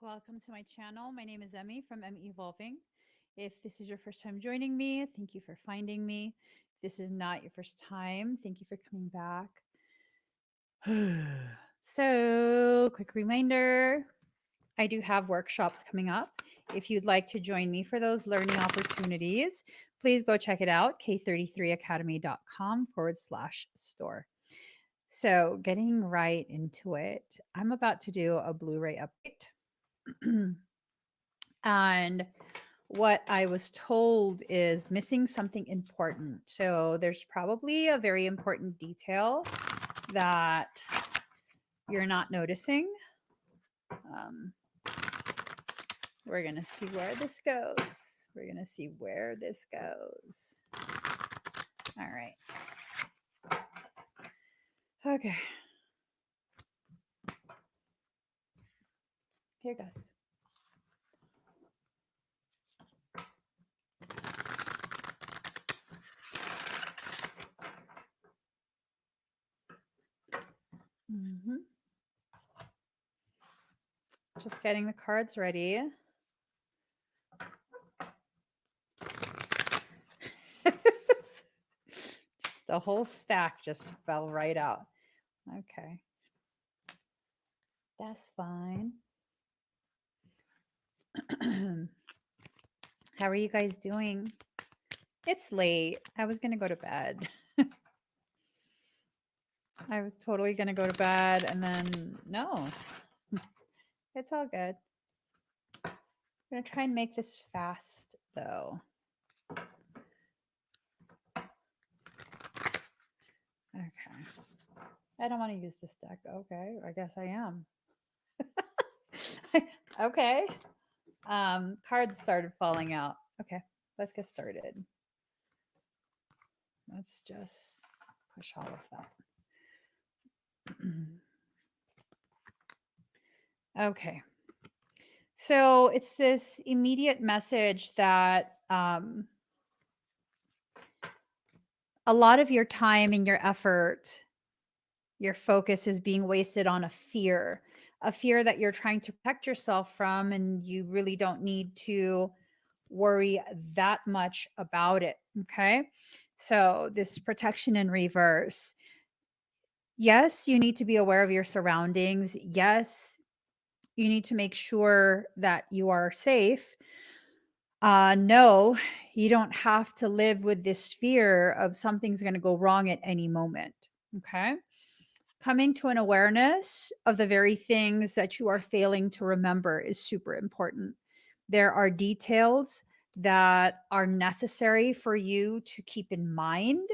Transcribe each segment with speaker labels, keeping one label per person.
Speaker 1: welcome to my channel. My name is Emmy from Emmy Evolving. If this is your first time joining me, thank you for finding me. If this is not your first time, thank you for coming back. So, quick reminder, I do have workshops coming up. If you'd like to join me for those learning opportunities, please go check it out, k33academy.com/store. So, getting right into it, I'm about to do a Blu-ray update. And what I was told is missing something important. So there's probably a very important detail that you're not noticing. We're going to see where this goes. We're going to see where this goes. All right. Okay. Here goes. Just getting the cards ready. Just a whole stack just fell right out. Okay. That's fine. How are you guys doing? It's late. I was going to go to bed. I was totally going to go to bed and then no. It's all good. I'm going to try and make this fast though. Okay. I don't want to use this deck. Okay. I guess I am. Okay. Cards started falling out. Okay. Let's get started. Let's just push all of that. Okay. So it's this immediate message that a lot of your time and your effort, your focus is being wasted on a fear that you're trying to protect yourself from, and you really don't need to worry that much about it. Okay. So this protection in reverse. Yes, you need to be aware of your surroundings. Yes, you need to make sure that you are safe. No, you don't have to live with this fear of something's going to go wrong at any moment. Okay. Coming to an awareness of the very things that you are failing to remember is super important. There are details that are necessary for you to keep in mind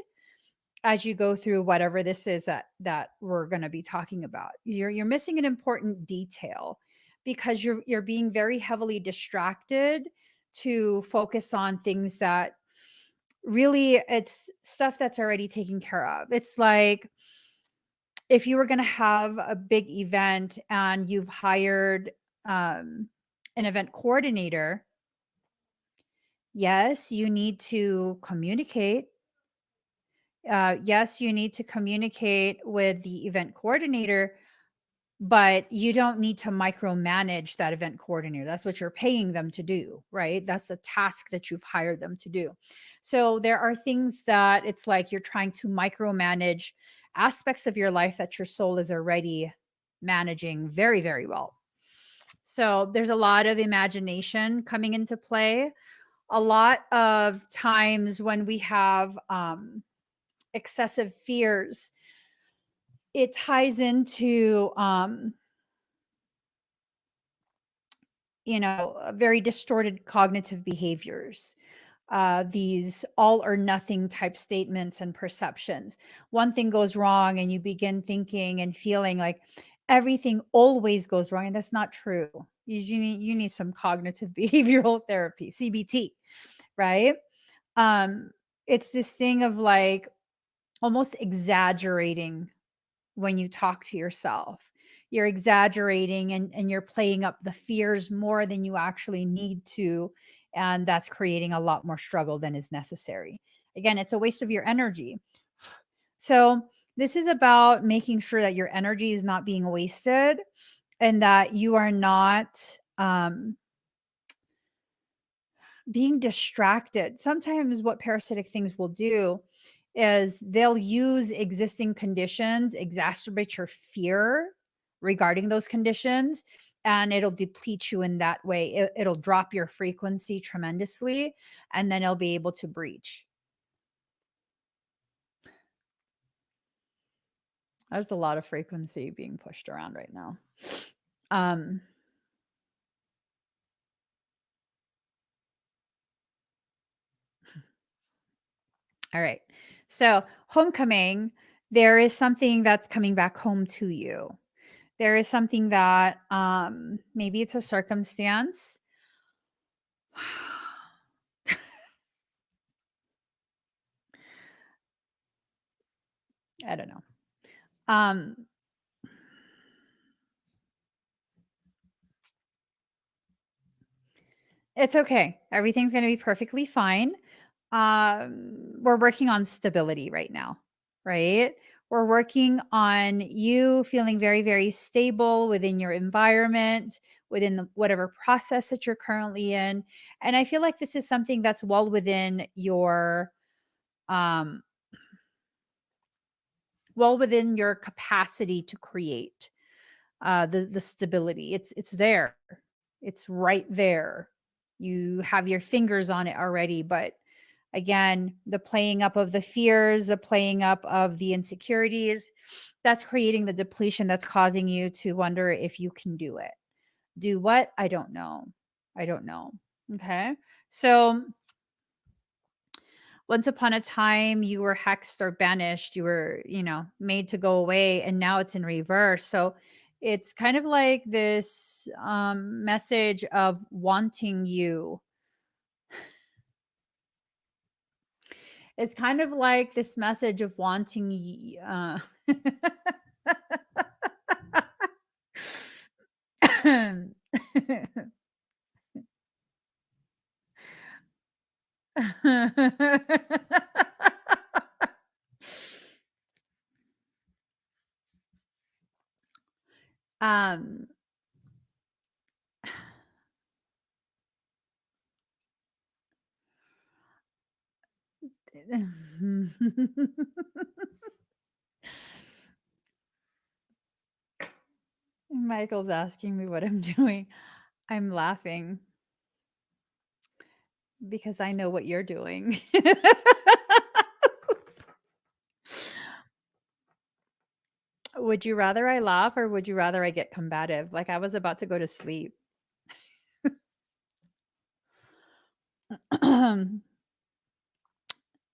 Speaker 1: as you go through whatever this is that we're going to be talking about. You're missing an important detail because you're being very heavily distracted to focus on things that really it's stuff that's already taken care of. It's like if you were going to have a big event and you've hired an event coordinator, yes, you need to communicate. Yes, you need to communicate with the event coordinator, but you don't need to micromanage that event coordinator. That's what you're paying them to do, right? That's the task that you've hired them to do. So there are things that it's like you're trying to micromanage aspects of your life that your soul is already managing very, very well. So there's a lot of imagination coming into play. A lot of times when we have excessive fears, it ties into very distorted cognitive behaviors, these all or nothing type statements and perceptions. One thing goes wrong and you begin thinking and feeling like everything always goes wrong, and that's not true. You need some cognitive behavioral therapy, CBT, right? It's this thing of like almost exaggerating when you talk to yourself. You're exaggerating and you're playing up the fears more than you actually need to. And that's creating a lot more struggle than is necessary. Again, it's a waste of your energy. So this is about making sure that your energy is not being wasted and that you are not um, being distracted. Sometimes what parasitic things will do is they'll use existing conditions, exacerbate your fear regarding those conditions, and it'll deplete you in that way. It'll drop your frequency tremendously, and then it'll be able to breach. There's a lot of frequency being pushed around right now. Um, all right. So, homecoming, there is something that's coming back home to you. There is something that maybe it's a circumstance. I don't know. Um, it's okay. Everything's going to be perfectly fine. We're working on stability right now, right? We're working on you feeling very, very stable within your environment, within whatever process that you're currently in. And I feel like this is something that's well within your um capacity to create the stability. It's there. It's right there. You have your fingers on it already, but again, the playing up of the fears, the playing up of the insecurities, that's creating the depletion that's causing you to wonder if you can do it. Do what? I don't know. I don't know. Okay. So once upon a time you were hexed or banished, you were, made to go away, and now it's in reverse. So it's kind of like this message of wanting you. It's kind of like this message of wanting um Michael's asking me what I'm doing. I'm laughing because I know what you're doing. Would you rather I laugh or would you rather I get combative? Like I was about to go to sleep.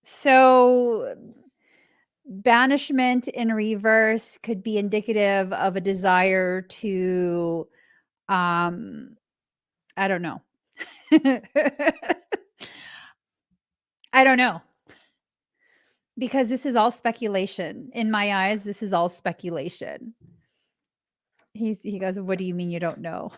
Speaker 1: So banishment in reverse could be indicative of a desire to I don't know. I don't know. Because this is all speculation. In my eyes, this is all speculation. He goes, "What do you mean you don't know?"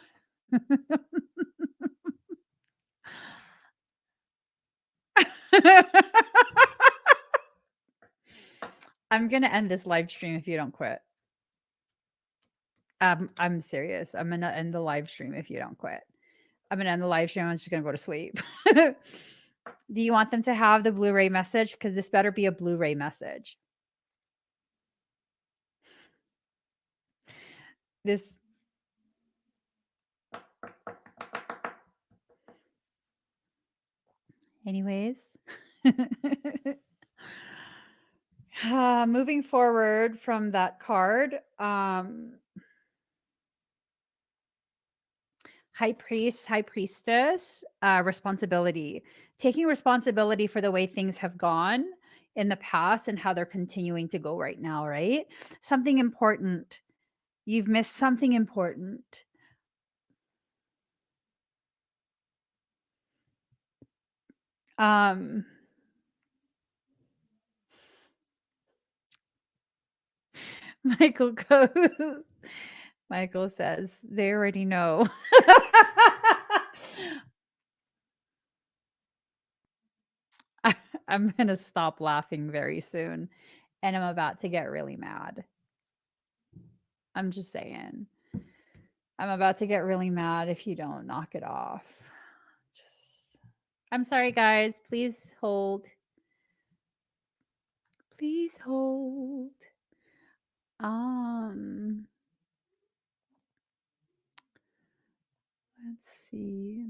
Speaker 1: I'm gonna end this live stream if you don't quit. I'm serious. I'm gonna end the live stream if you don't quit. I'm gonna end the live stream. I'm just gonna go to sleep. Do you want them to have the Blu-ray message? Because this better be a Blu-ray message. This anyways. Moving forward from that card, high priest, high priestess, responsibility, taking responsibility for the way things have gone in the past and how they're continuing to go right now, right? Something important. You've missed something important. Um, Michael goes, Michael says, they already know. I'm going to stop laughing very soon and I'm about to get really mad. I'm just saying. I'm about to get really mad if you don't knock it off. Just I'm sorry guys, please hold. Please hold. Um let's see.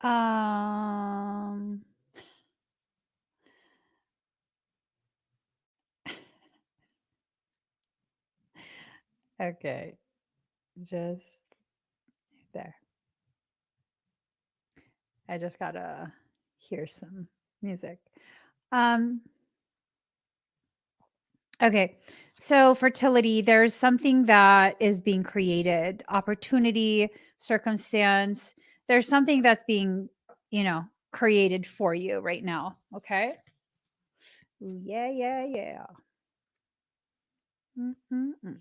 Speaker 1: Um okay, just there. I just gotta hear some music. Um, okay. So fertility, there's something that is being created, opportunity, circumstance. There's something that's being, you know, created for you right now. Okay. Ooh, yeah, yeah, yeah. Mm-mm-mm.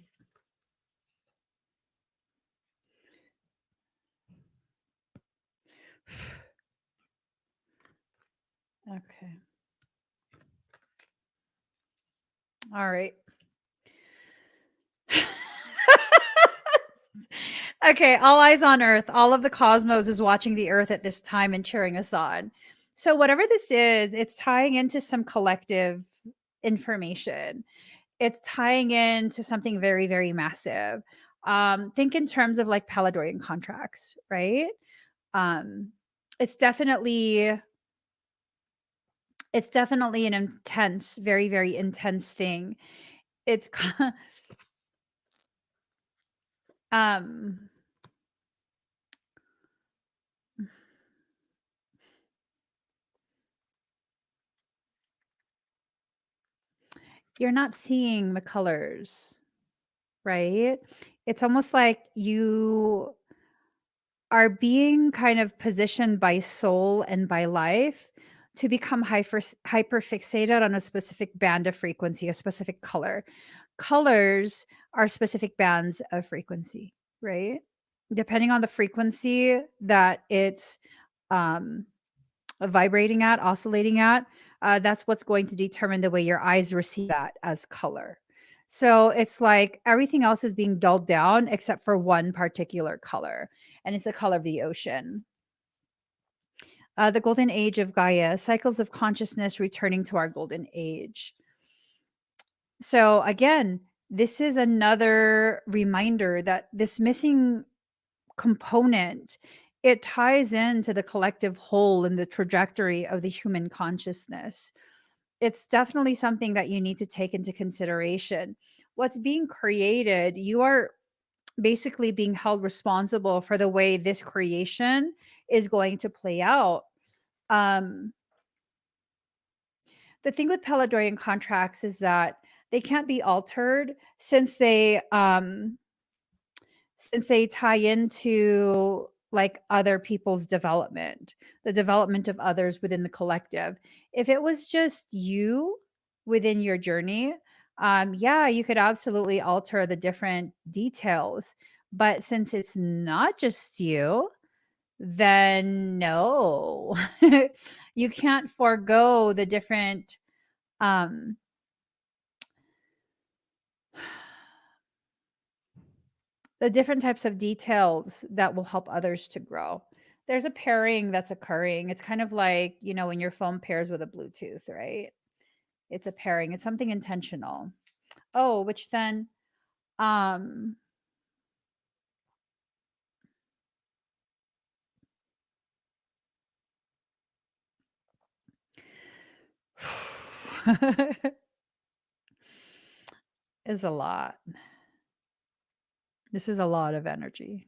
Speaker 1: Okay. All right. Okay, all eyes on Earth. All of the cosmos is watching the Earth at this time and cheering us on. So, whatever this is, it's tying into some collective information. It's tying into something very, very massive. Think in terms of like Paladorian contracts, right? Um, it's definitely it's definitely an intense, very, very intense thing. It's um you're not seeing the colors, right? It's almost like you are being kind of positioned by soul and by life to become hyper fixated on a specific band of frequency, a specific color. Colors are specific bands of frequency, right? Depending on the frequency that it's um, vibrating at, oscillating at, that's what's going to determine the way your eyes receive that as color. So it's like everything else is being dulled down except for one particular color, and it's the color of the ocean. The golden age of Gaia, cycles of consciousness returning to our golden age. So again, this is another reminder that this missing component, it ties into the collective whole and the trajectory of the human consciousness. It's definitely something that you need to take into consideration. What's being created, you are basically being held responsible for the way this creation is going to play out. Um, the thing with Paladorian contracts is that they can't be altered since they tie into like other people's development, the development of others within the collective. If it was just you within your journey, yeah, you could absolutely alter the different details. But since it's not just you, then no, you can't forego um, the different types of details that will help others to grow. There's a pairing that's occurring. It's kind of like, you know, when your phone pairs with a Bluetooth, right? It's a pairing. It's something intentional. Oh, which then um is a lot. This is a lot of energy.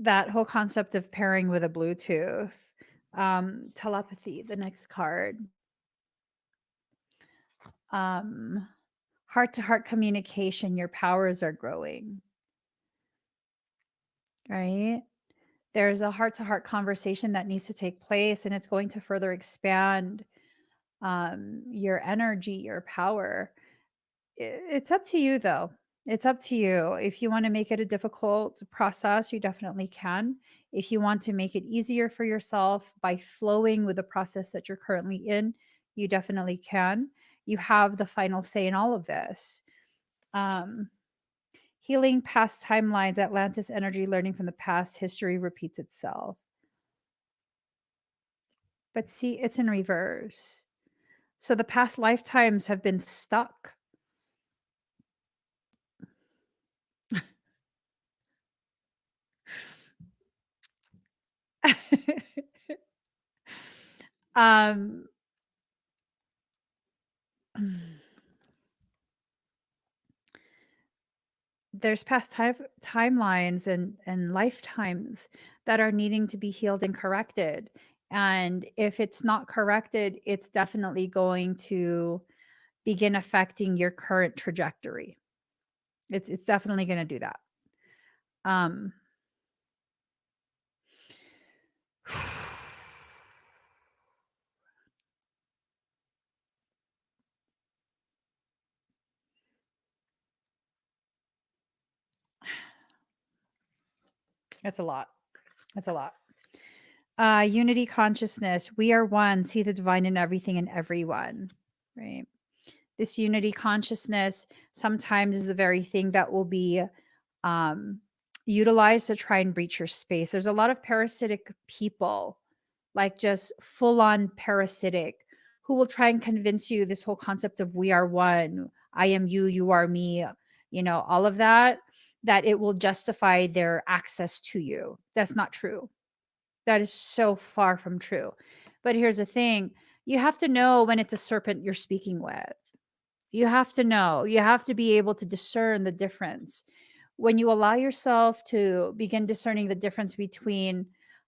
Speaker 1: That whole concept of pairing with a Bluetooth, telepathy, the next card. Um Heart to heart communication, your powers are growing, right? There's a heart to heart conversation that needs to take place, and it's going to further expand your energy, your power. It's up to you though. It's up to you. If you want to make it a difficult process, you definitely can. If you want to make it easier for yourself by flowing with the process that you're currently in, you definitely can. You have the final say in all of this. Um, Healing past timelines, Atlantis energy, learning from the past, history repeats itself. But see, it's in reverse. So the past lifetimes have been stuck. um, there's past timelines and lifetimes that are needing to be healed and corrected. And if it's not corrected, it's definitely going to begin affecting your current trajectory. It's definitely going to do that. Um, it's a lot. It's a lot. Unity consciousness. We are one. See the divine in everything and everyone. Right. This unity consciousness sometimes is the very thing that will be um, utilized to try and breach your space. There's a lot of parasitic people, like just full on parasitic, who will try and convince you this whole concept of we are one, I am you, you are me, all of that, that it will justify their access to you. That's not true. That is so far from true. But here's the thing, you have to know when it's a serpent you're speaking with. You have to know, you have to be able to discern the difference. When you allow yourself to begin discerning the difference between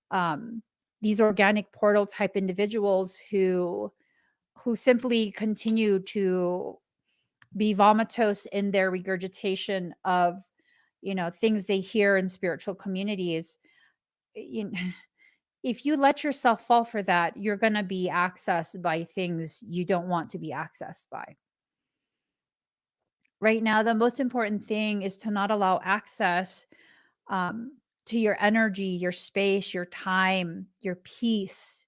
Speaker 1: um, these organic portal type individuals who simply continue to be vomitos in their regurgitation of things they hear in spiritual communities, you, if you let yourself fall for that, you're going to be accessed by things you don't want to be accessed by. Right now, the most important thing is to not allow access um, to your energy, your space, your time, your peace.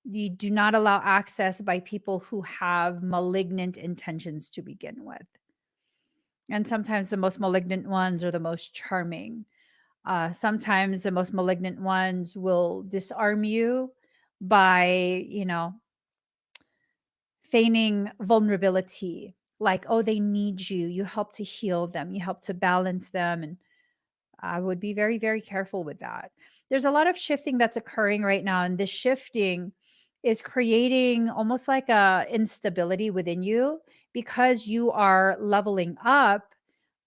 Speaker 1: You do not allow access by people who have malignant intentions to begin with. And sometimes the most malignant ones are the most charming. Sometimes the most malignant ones will disarm you by, feigning vulnerability, like, oh, they need you. You help to heal them, you help to balance them. And I would be very, very careful with that. There's a lot of shifting that's occurring right now, and this shifting is creating almost like a instability within you because you are leveling up.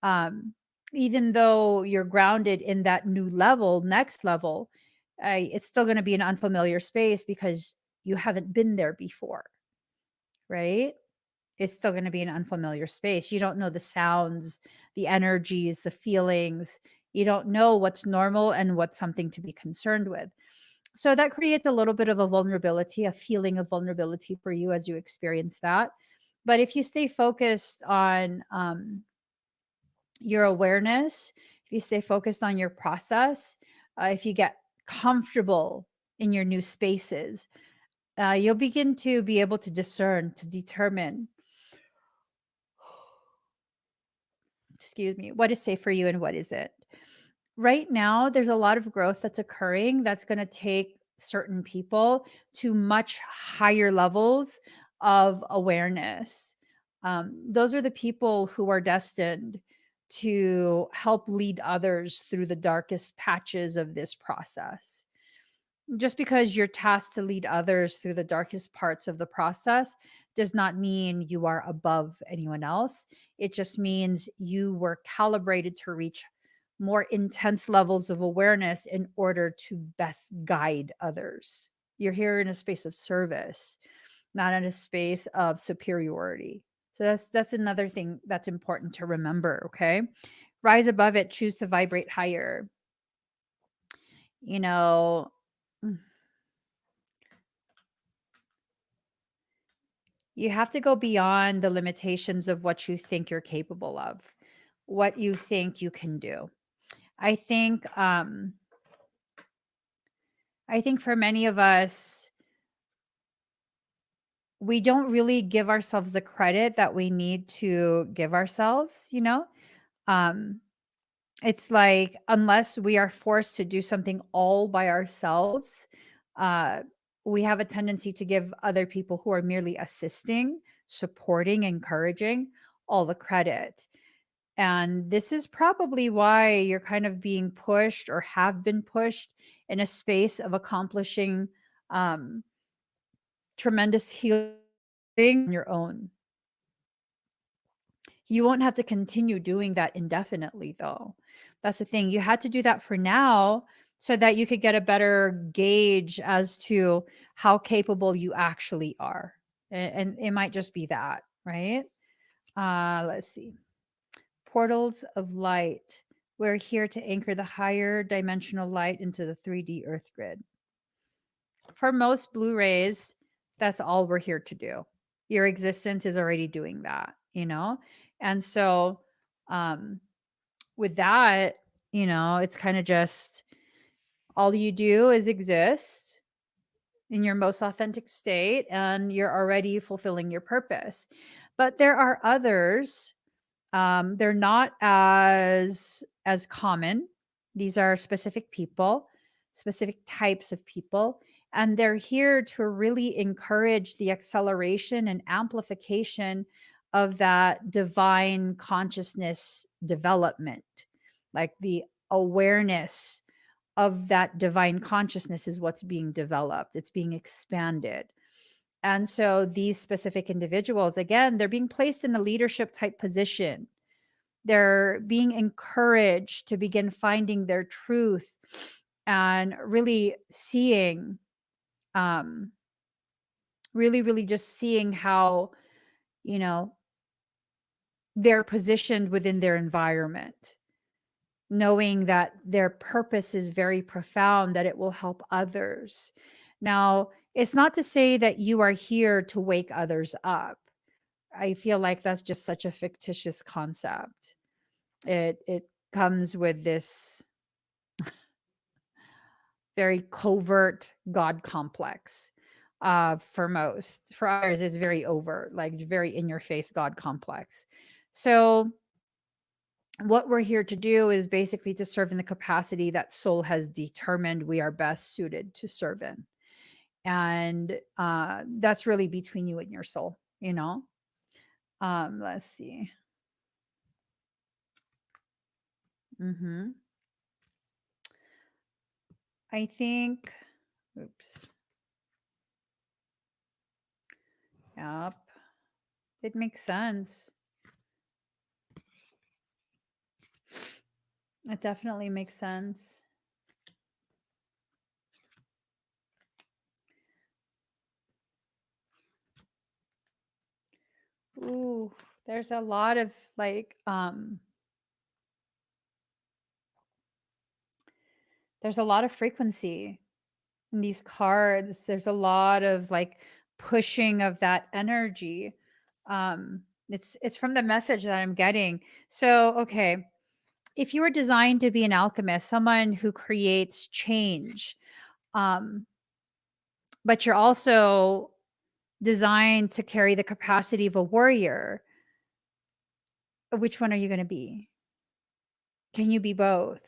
Speaker 1: Um, Even though you're grounded in that new level, next level, it's still going to be an unfamiliar space because you haven't been there before, right? It's still going to be an unfamiliar space. You don't know the sounds, the energies, the feelings. You don't know what's normal and what's something to be concerned with. So that creates a little bit of a vulnerability, a feeling of vulnerability for you as you experience that. But if you stay focused on your awareness, if you stay focused on your process, if you get comfortable in your new spaces, you'll begin to be able to discern, to determine, excuse me, what is safe for you and what isn't. Right now, there's a lot of growth that's occurring that's going to take certain people to much higher levels of awareness. Those are the people who are destined to help lead others through the darkest patches of this process. Just because you're tasked to lead others through the darkest parts of the process does not mean you are above anyone else. It just means you were calibrated to reach more intense levels of awareness in order to best guide others. You're here in a space of service, not in a space of superiority. So that's another thing that's important to remember, okay? Rise above it, choose to vibrate higher. You know, you have to go beyond the limitations of what you think you're capable of. what you think you can do. I think I think for many of us, we don't really give ourselves the credit that we need to give ourselves, you know? Um, it's like unless we are forced to do something all by ourselves, uh, we have a tendency to give other people who are merely assisting, supporting, encouraging all the credit. And this is probably why you're kind of being pushed or have been pushed in a space of accomplishing um, tremendous healing on your own. You won't have to continue doing that indefinitely, though. That's the thing. You had to do that for now so that you could get a better gauge as to how capable you actually are. And it might just be that, right? Let's see. Portals of light. We're here to anchor the higher dimensional light into the 3D Earth grid. For most Blu rays, that's all we're here to do. Your existence is already doing that, you know? And so, um, with that, it's kind of just all you do is exist in your most authentic state and you're already fulfilling your purpose. But there are others. They're not as common. These are specific people, specific types of people, and they're here to really encourage the acceleration and amplification of that divine consciousness development. Like the awareness of that divine consciousness is what's being developed, it's being expanded. And so these specific individuals, again, they're being placed in a leadership type position. They're being encouraged to begin finding their truth and really seeing, um, really just seeing how, you know, they're positioned within their environment, knowing that their purpose is very profound, that it will help others. Now, it's not to say that you are here to wake others up. I feel like that's just such a fictitious concept. It comes with this very covert God complex. For most, for others, it's very overt, like very in your face God complex. So, what we're here to do is basically to serve in the capacity that soul has determined we are best suited to serve in. And that's really between you and your soul, you know? Let's see. Hmm. I think, oops. Yep. It makes sense. It definitely makes sense. Ooh, there's a lot of there's a lot of frequency in these cards. There's a lot of like pushing of that energy. It's from the message that I'm getting. So, okay, if you were designed to be an alchemist, someone who creates change, um, but you're also designed to carry the capacity of a warrior, which one are you going to be? Can you be both?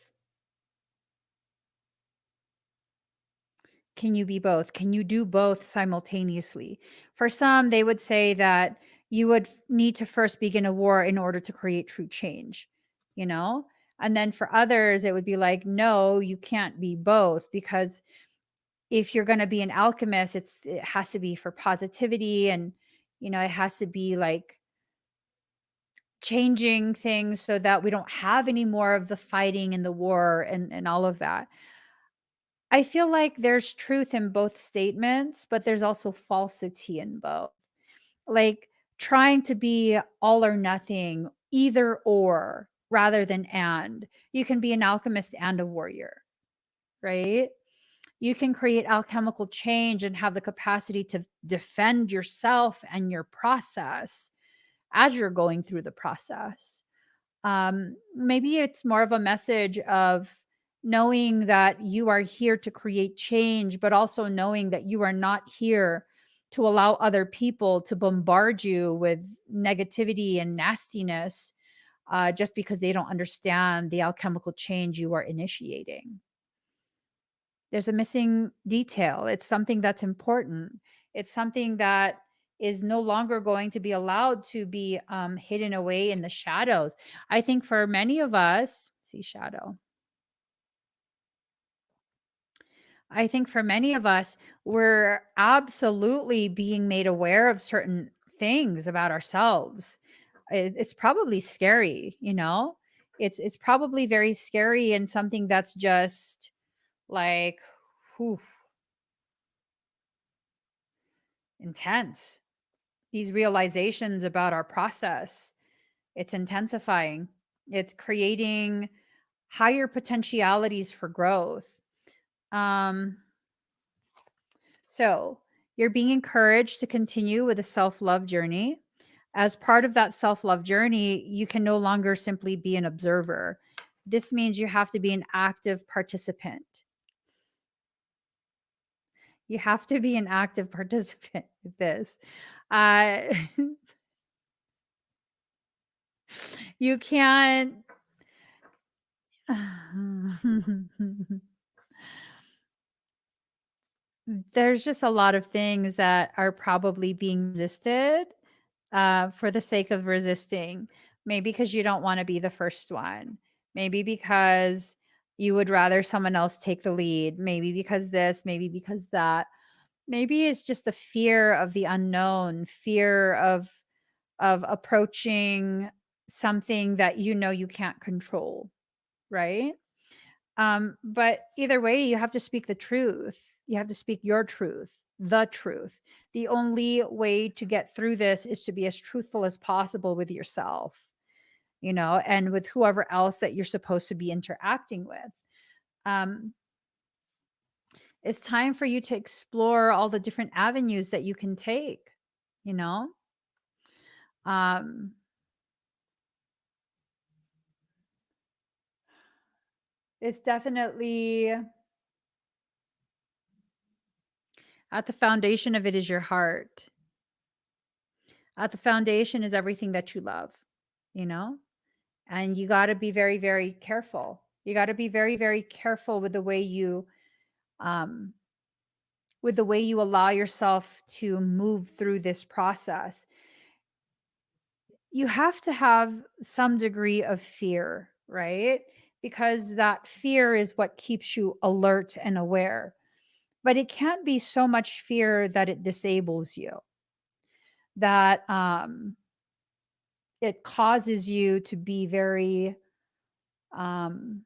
Speaker 1: Can you be both? Can you do both simultaneously? For some, they would say that you would need to first begin a war in order to create true change, you know? And then for others, it would be like, no, you can't be both because if you're going to be an alchemist, it has to be for positivity and it has to be like changing things so that we don't have any more of the fighting and the war and all of that. I feel like there's truth in both statements, but there's also falsity in both. Like trying to be all or nothing, either or rather than and. You can be an alchemist and a warrior, right? You can create alchemical change and have the capacity to defend yourself and your process as you're going through the process. Maybe it's more of a message of knowing that you are here to create change, but also knowing that you are not here to allow other people to bombard you with negativity and nastiness, just because they don't understand the alchemical change you are initiating. There's a missing detail. It's something that's important. It's something that is no longer going to be allowed to be hidden away in the shadows. I think for many of us, see shadow. I think for many of us, we're absolutely being made aware of certain things about ourselves. It's probably scary, you know? It's probably very scary and something that's just like, whew, intense. These realizations about our process, it's intensifying. It's creating higher potentialities for growth. Um, so you're being encouraged to continue with a self-love journey. As part of that self-love journey, you can no longer simply be an observer. This means you have to be an active participant. You have to be an active participant with this. Uh, you can't. There's just a lot of things that are probably being resisted, for the sake of resisting. Maybe because you don't want to be the first one. Maybe because you would rather someone else take the lead. Maybe because this, maybe because that. Maybe it's just a fear of the unknown, fear of approaching something that you know you can't control, right? But either way, you have to speak the truth. You have to speak your truth, the truth. The only way to get through this is to be as truthful as possible with yourself, and with whoever else that you're supposed to be interacting with. Um, it's time for you to explore all the different avenues that you can take, you know? Um, it's definitely at the foundation of it is your heart. At the foundation is everything that you love, you know? And you got to be very, very careful. You got to be very, very careful um with the way you allow yourself to move through this process. You have to have some degree of fear, right? Because that fear is what keeps you alert and aware. But it can't be so much fear that it disables you, that it causes you to be very um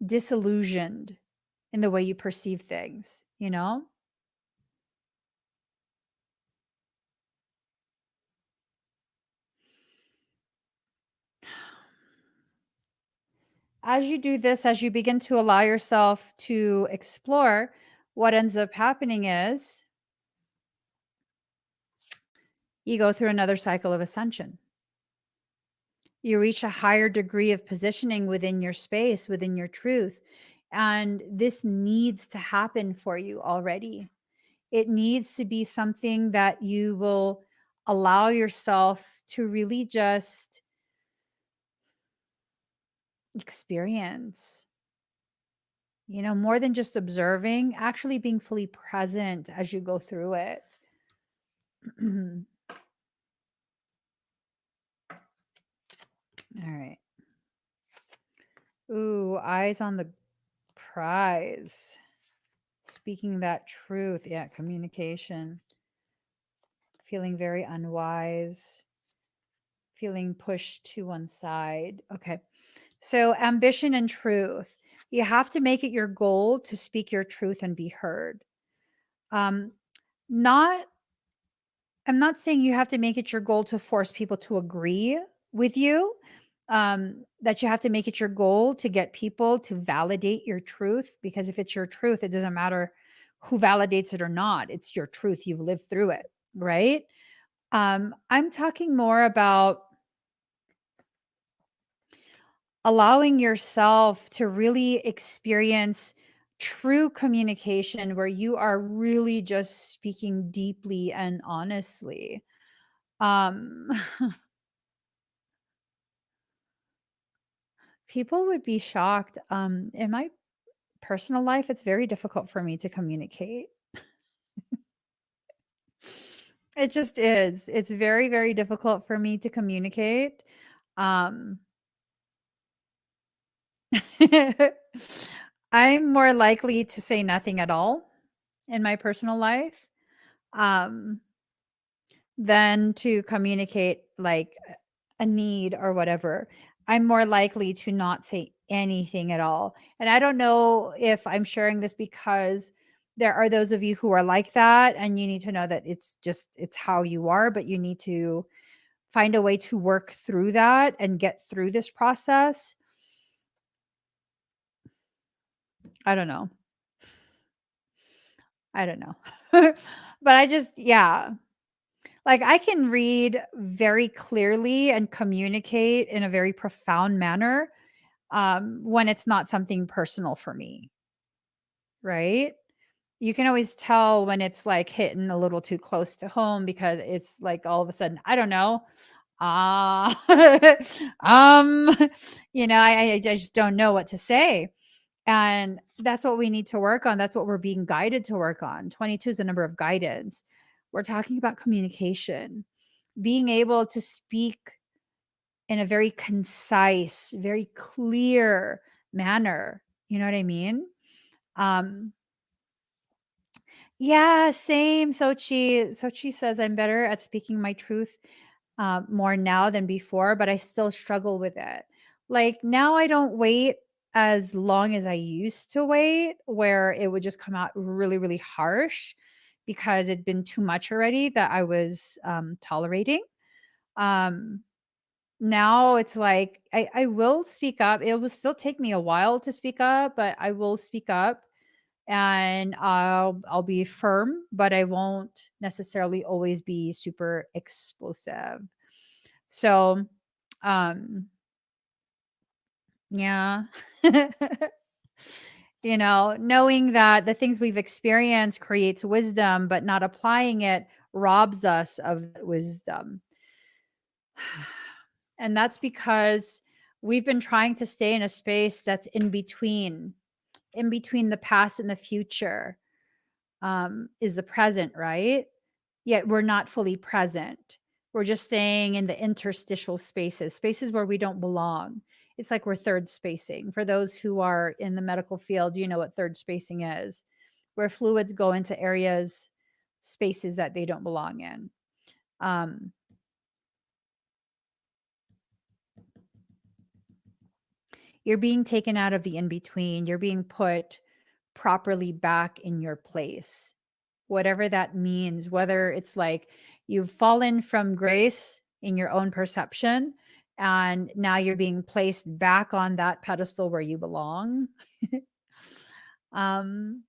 Speaker 1: disillusioned in the way you perceive things, you know? As you do this, as you begin to allow yourself to explore, what ends up happening is you go through another cycle of ascension. You reach a higher degree of positioning within your space, within your truth. And this needs to happen for you already. It needs to be something that you will allow yourself to really just experience, more than just observing, actually being fully present as you go through it. All right. Ooh, eyes on the prize. Speaking that truth. Yeah, communication. Feeling very unwise. Feeling pushed to one side. Okay. So, ambition and truth. You have to make it your goal to speak your truth and be heard. Um, not I'm not saying you have to make it your goal to force people to agree with you. That you have to make it your goal to get people to validate your truth, because if it's your truth, it doesn't matter who validates it or not. It's your truth. You've lived through it, right? I'm talking more about allowing yourself to really experience true communication where you are really just speaking deeply and honestly. Um, People would be shocked. In my personal life, it's very difficult for me to communicate. It just is. It's very, very difficult for me to communicate. Um, I'm more likely to say nothing at all in my personal life, um, than to communicate like a need or whatever. I'm more likely to not say anything at all. And I don't know if I'm sharing this because there are those of you who are like that, and you need to know that it's how you are, but you need to find a way to work through that and get through this process. I don't know. I don't know. But I just, yeah. Like I can read very clearly and communicate in a very profound manner, when it's not something personal for me, right? You can always tell when it's like hitting a little too close to home because it's like all of a sudden, I don't know. Ah, um, I just don't know what to say. And that's what we need to work on. That's what we're being guided to work on. 22 is a number of guidance. We're talking about communication, being able to speak in a very concise, very clear manner. You know what I mean? Um, yeah, same. Sochi says I'm better at speaking my truth more now than before, but I still struggle with it. Like now, I don't wait as long as I used to wait, where it would just come out really, really harsh because it'd been too much already that I was tolerating. Um, Now it's like I will speak up. It will still take me a while to speak up, but I will speak up and I'll be firm, but I won't necessarily always be super explosive. So, um, yeah. Knowing that the things we've experienced creates wisdom, but not applying it robs us of that wisdom. And that's because we've been trying to stay in a space that's in between the past and the future, is the present, right? Yet we're not fully present. We're just staying in the interstitial spaces where we don't belong. It's like we're third spacing. For those who are in the medical field, you know what third spacing is, where fluids go into areas, spaces that they don't belong in. Um, you're being taken out of the in between. You're being put properly back in your place, whatever that means, whether it's like you've fallen from grace in your own perception and now you're being placed back on that pedestal where you belong. um,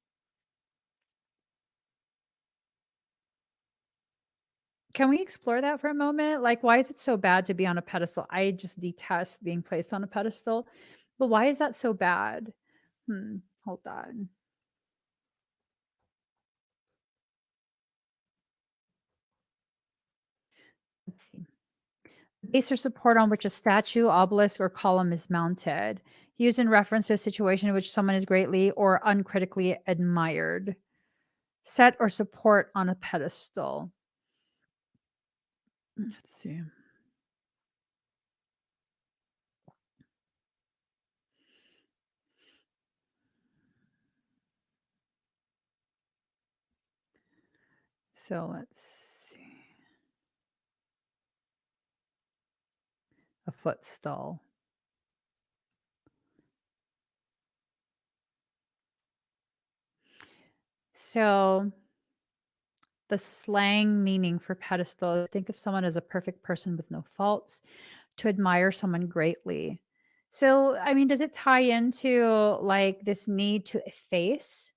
Speaker 1: can we explore that for a moment? Like, why is it so bad to be on a pedestal? I just detest being placed on a pedestal, but why is that so bad? Hold on. Let's see. Base or support on which a statue, obelisk, or column is mounted, used in reference to a situation in which someone is greatly or uncritically admired. Set or support on a pedestal. Let's see. So let's see. A footstool. So the slang meaning for pedestal, think of someone as a perfect person with no faults, to admire someone greatly. So, I mean, does it tie into like this need to efface,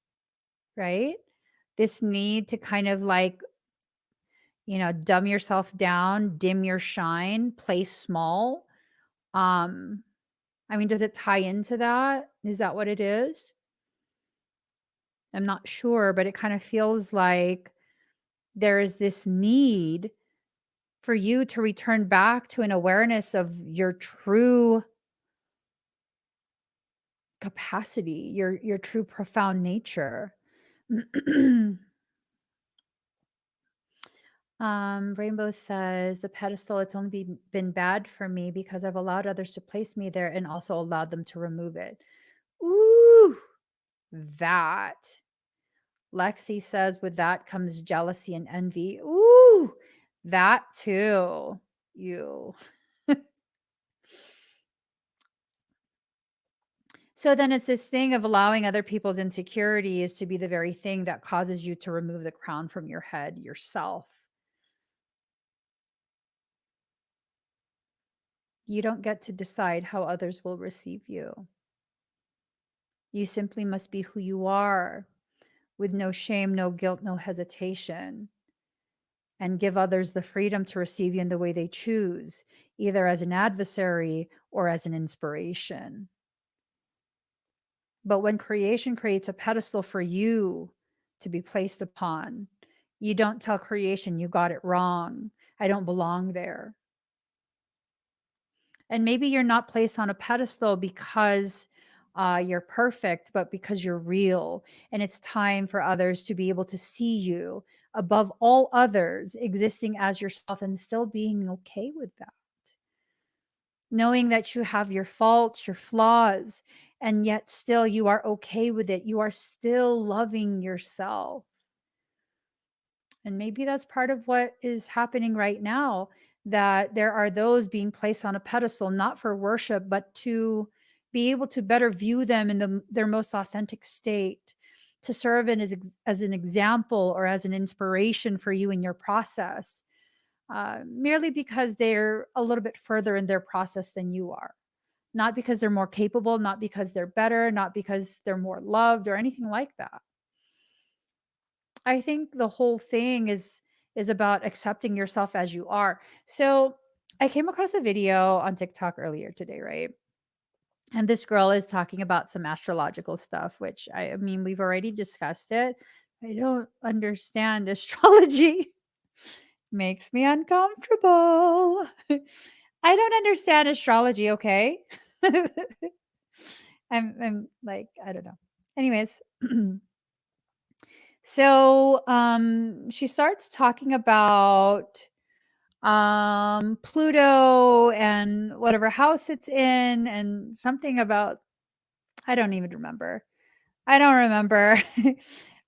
Speaker 1: right? This need to kind of like, dumb yourself down, dim your shine, play small. Um, I mean, does it tie into that? Is that what it is? I'm not sure, but it kind of feels like there is this need for you to return back to an awareness of your true capacity, your true profound nature. Rainbow says, the pedestal, it's only been bad for me because I've allowed others to place me there and also allowed them to remove it. Ooh, that. Lexi says, with that comes jealousy and envy. Ooh, that too. You. So then it's this thing of allowing other people's insecurities to be the very thing that causes you to remove the crown from your head yourself. You don't get to decide how others will receive you. You simply must be who you are with no shame, no guilt, no hesitation, and give others the freedom to receive you in the way they choose, either as an adversary or as an inspiration. But when creation creates a pedestal for you to be placed upon, you don't tell creation, you got it wrong. I don't belong there. And maybe you're not placed on a pedestal because you're perfect, but because you're real. And it's time for others to be able to see you above all others, existing as yourself and still being okay with that. Knowing that you have your faults, your flaws, and yet still you are okay with it. You are still loving yourself. And maybe that's part of what is happening right now, that there are those being placed on a pedestal, not for worship, but to be able to better view them in their most authentic state, to serve as an example or as an inspiration for you in your process, merely because they're a little bit further in their process than you are. Not because they're more capable, not because they're better, not because they're more loved or anything like that. I think the whole thing is about accepting yourself as you are. So, I came across a video on TikTok earlier today, right? And this girl is talking about some astrological stuff, which I mean, we've already discussed it. I don't understand astrology. Makes me uncomfortable. I don't understand astrology, okay? I'm like, I don't know. Anyways, so she starts talking about Pluto and whatever house it's in and something about I don't even remember. I don't remember.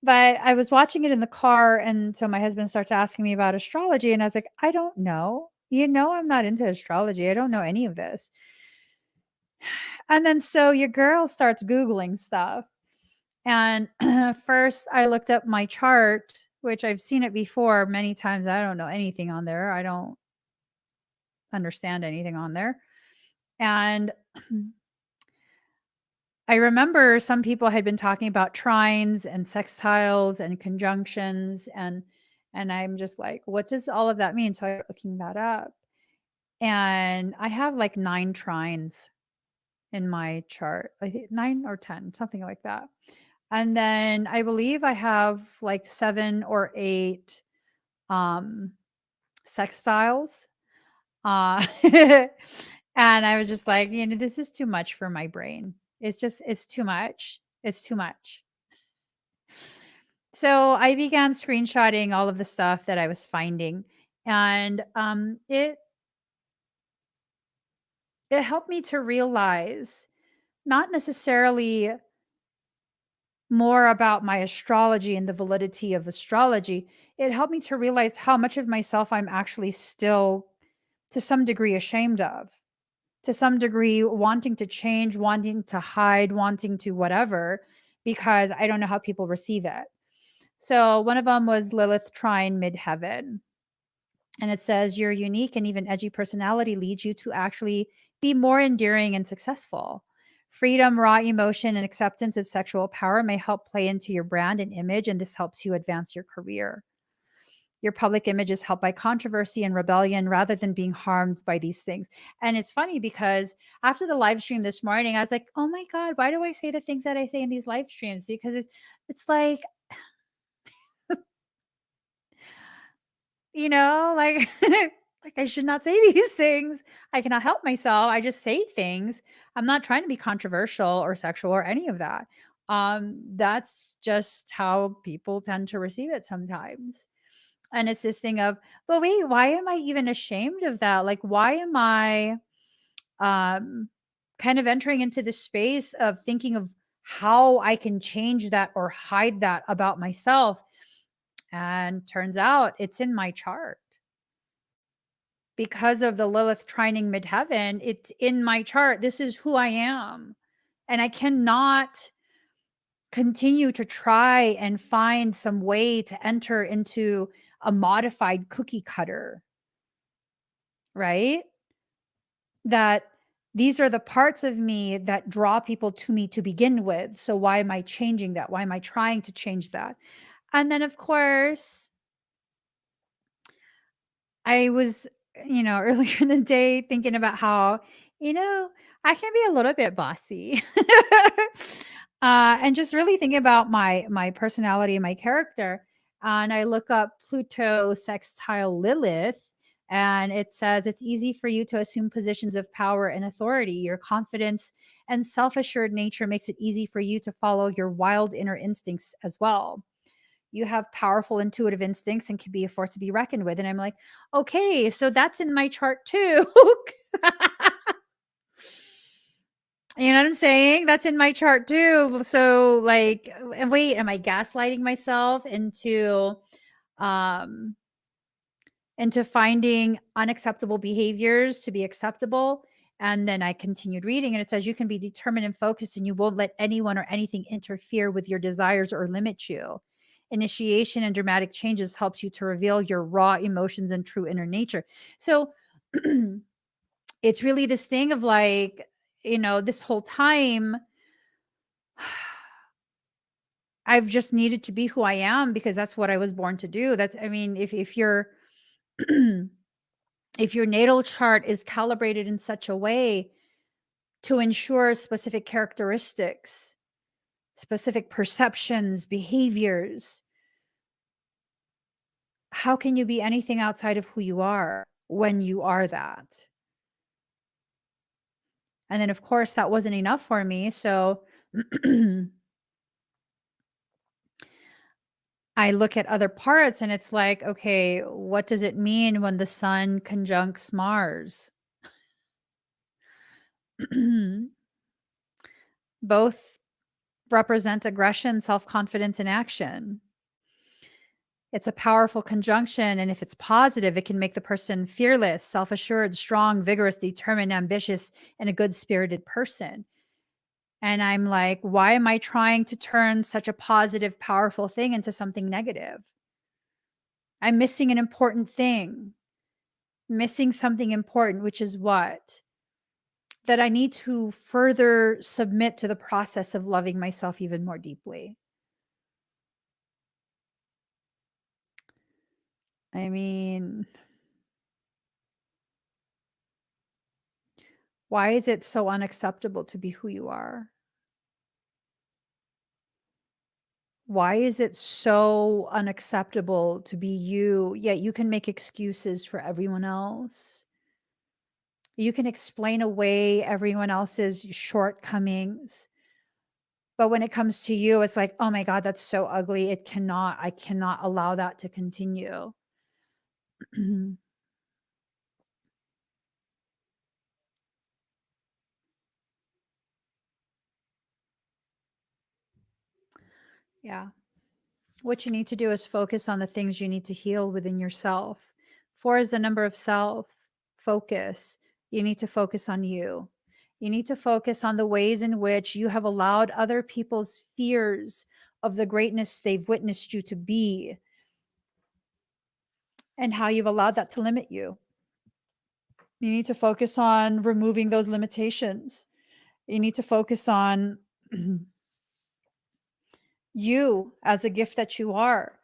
Speaker 1: But I was watching it in the car and so my husband starts asking me about astrology and I was like, "I don't know. You know I'm not into astrology. I don't know any of this." And then so your girl starts googling stuff. And first, I looked up my chart, which I've seen it before many times. I don't know anything on there. I don't understand anything on there. And I remember some people had been talking about trines and sextiles and conjunctions and I'm just like, what does all of that mean? So I'm looking that up. And I have like 9 trines in my chart. I think 9 or 10, something like that. And then I believe I have like 7 or 8 um sextiles. Uh and I was just like, this is too much for my brain. It's too much. It's too much. So I began screenshotting all of the stuff that I was finding and it helped me to realize not necessarily more about my astrology and the validity of astrology. It helped me to realize how much of myself I'm actually still to some degree ashamed of, to some degree wanting to change, wanting to hide, wanting to whatever, because I don't know how people receive it. So one of them was Lilith trine midheaven. And it says your unique and even edgy personality leads you to actually be more endearing and successful. Freedom, raw emotion, and acceptance of sexual power may help play into your brand and image, and this helps you advance your career. Your public image is helped by controversy and rebellion rather than being harmed by these things. And it's funny because after the live stream this morning, I was like, oh my God, why do I say the things that I say in these live streams? Because it's like, like like I should not say these things. I cannot help myself. I just say things. I'm not trying to be controversial or sexual or any of that. That's just how people tend to receive it sometimes. And it's this thing of, but wait, why am I even ashamed of that? Like, why am I um kind of entering into this space of thinking of how I can change that or hide that about myself? And turns out it's in my chart. Because of the Lilith trining midheaven, it's in my chart. This is who I am. And I cannot continue to try and find some way to enter into a modified cookie cutter, right? That these are the parts of me that draw people to me to begin with. So why am I changing that? Why am I trying to change that? And then, of course, I was, earlier in the day thinking about how, you know, I can be a little bit bossy. And just really thinking about my personality and my character. And I look up Pluto sextile Lilith, and it says it's easy for you to assume positions of power and authority. Your confidence and self-assured nature makes it easy for you to follow your wild inner instincts as well. You have powerful intuitive instincts and can be a force to be reckoned with. And I'm like, okay, so that's in my chart too. You know what I'm saying? That's in my chart too. So like, and wait, am I gaslighting myself um into finding unacceptable behaviors to be acceptable? And then I continued reading, and it says you can be determined and focused, and you won't let anyone or anything interfere with your desires or limit you. Initiation and dramatic changes helps you to reveal your raw emotions and true inner nature. So it's really this thing of like, this whole time I've just needed to be who I am because that's what I was born to do. That's, I mean, if you're if your natal chart is calibrated in such a way to ensure specific characteristics, specific perceptions, behaviors, how can you be anything outside of who you are when you are that? And then, of course, that wasn't enough for me. So I look at other parts and it's like, okay, what does it mean when the sun conjuncts Mars? Both represent aggression, self confidence, and action. It's a powerful conjunction. And if it's positive, it can make the person fearless, self assured, strong, vigorous, determined, ambitious, and a good spirited person. And I'm like, why am I trying to turn such a positive, powerful thing into something negative? I'm missing an important thing, missing something important, which is what? That I need to further submit to the process of loving myself even more deeply. I mean, why is it so unacceptable to be who you are? Why is it so unacceptable to be you, yet you can make excuses for everyone else? You can explain away everyone else's shortcomings. But when it comes to you, it's like, oh my God, that's so ugly. I cannot allow that to continue. Yeah. What you need to do is focus on the things you need to heal within yourself. 4 is the number of self. Focus. You need to focus on you. You need to focus on the ways in which you have allowed other people's fears of the greatness they've witnessed you to be and how you've allowed that to limit you. You need to focus on removing those limitations. You need to focus on you as a gift that you are.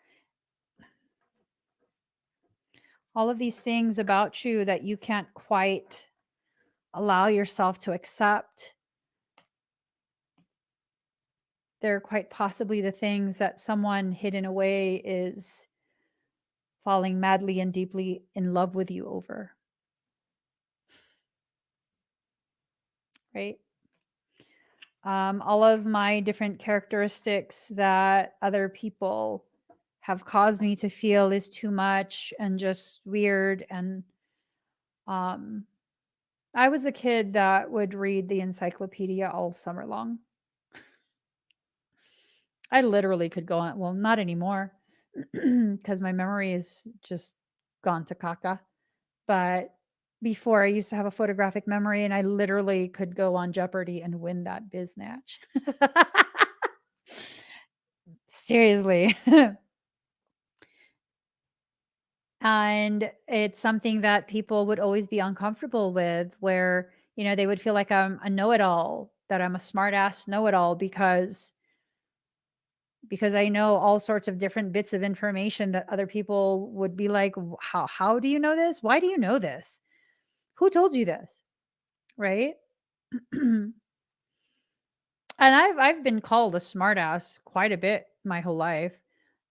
Speaker 1: All of these things about you that you can't quite allow yourself to accept, they're quite possibly the things that someone hidden away is falling madly and deeply in love with you over, right? All of my different characteristics that other people have caused me to feel is too much and just weird. And um, I was a kid that would read the encyclopedia all summer long. I literally could go on, well, not anymore because my memory is just gone to caca. But before, I used to have a photographic memory and I literally could go on Jeopardy and win that biznatch. Seriously. And it's something that people would always be uncomfortable with, where, they would feel like I'm a know-it-all, that I'm a smart ass know-it-all because I know all sorts of different bits of information that other people would be like, How do you know this? Why do you know this? Who told you this?" Right? And I've been called a smartass quite a bit my whole life,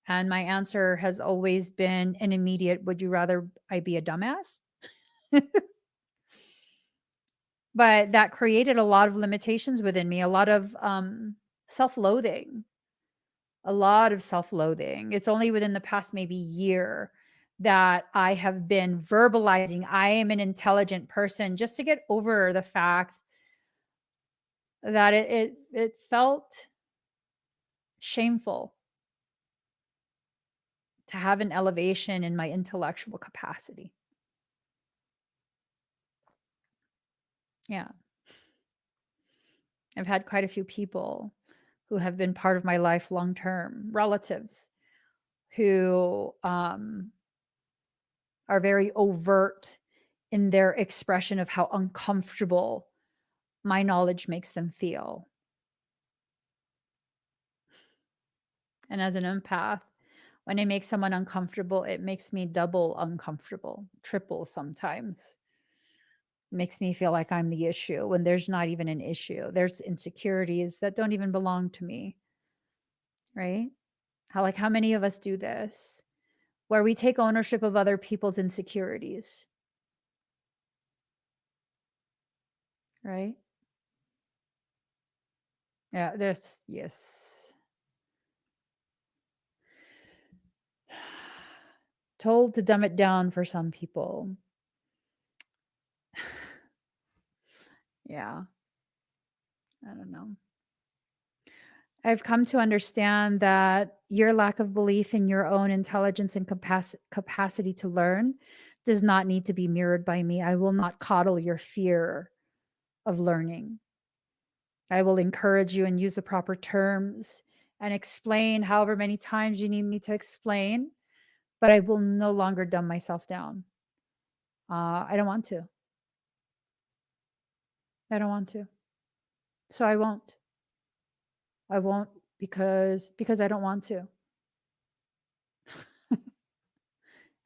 Speaker 1: and my answer has always been an immediate, "Would you rather I be a dumbass?" But that created a lot of limitations within me, a lot of self-loathing, a lot of self-loathing. It's only within the past maybe year that I have been verbalizing I am an intelligent person, just to get over the fact that it felt shameful to have an elevation in my intellectual capacity. Yeah. I've had quite a few people who have been part of my life long term, relatives who are very overt in their expression of how uncomfortable my knowledge makes them feel. And as an empath, when I make someone uncomfortable, it makes me double uncomfortable, triple sometimes. It makes me feel like I'm the issue when there's not even an issue. There's insecurities that don't even belong to me, right? How many of us do this, where we take ownership of other people's insecurities, right? Yeah, there's, yes. Told to dumb it down for some people. Yeah, I don't know. I've come to understand that your lack of belief in your own intelligence and capacity to learn does not need to be mirrored by me. I will not coddle your fear of learning. I will encourage you and use the proper terms and explain however many times you need me to explain, but I will no longer dumb myself down. I don't want to. I don't want to. So I won't. I won't because I don't want to.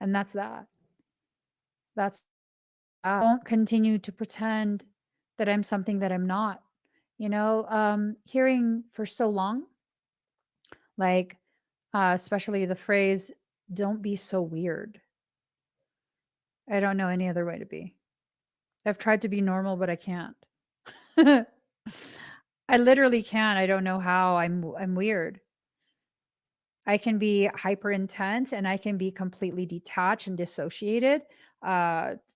Speaker 1: And that's that. That's I won't continue to pretend that I'm something that I'm not. Hearing for so long, like, especially the phrase, "Don't be so weird." I don't know any other way to be. I've tried to be normal, but I can't. I literally can't. I don't know how. I'm weird. I can be hyper intense and I can be completely detached and dissociated.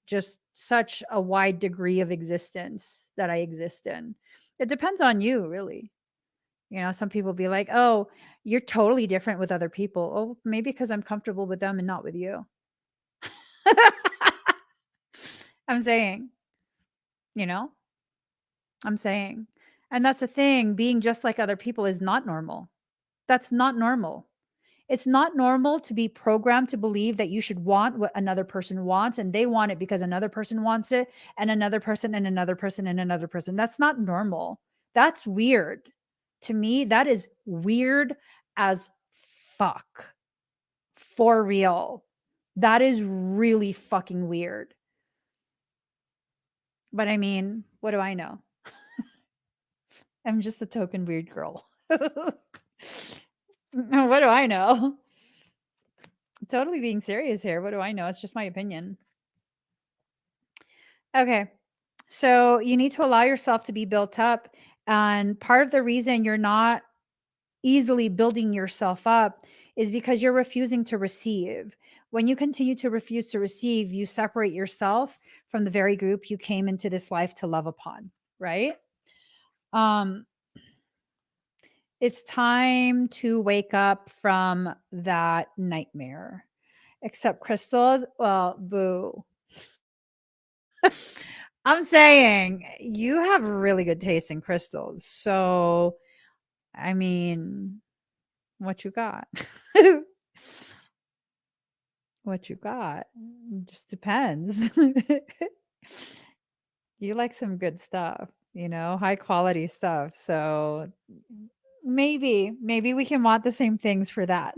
Speaker 1: Just such a wide degree of existence that I exist in. It depends on you, really. Some people be like, "Oh, you're totally different with other people." Oh, maybe because I'm comfortable with them and not with you. I'm saying, you know, I'm saying. And that's the thing. Being just like other people is not normal. That's not normal. It's not normal to be programmed to believe that you should want what another person wants and they want it because another person wants it and another person and another person and another person. That's not normal. That's weird. To me, that is weird as fuck. For real. That is really fucking weird. But I mean, what do I know? I'm just a token weird girl. What do I know? Totally being serious here. What do I know? It's just my opinion. Okay. So you need to allow yourself to be built up. And part of the reason you're not easily building yourself up is because you're refusing to receive. When you continue to refuse to receive, you separate yourself from the very group you came into this life to love upon, right? Um, it's time to wake up from that nightmare. Except crystals, well, boo. I'm saying you have really good taste in crystals. So, I mean, what you got? What you got? Just depends. You like some good stuff, high quality stuff. So maybe we can want the same things for that.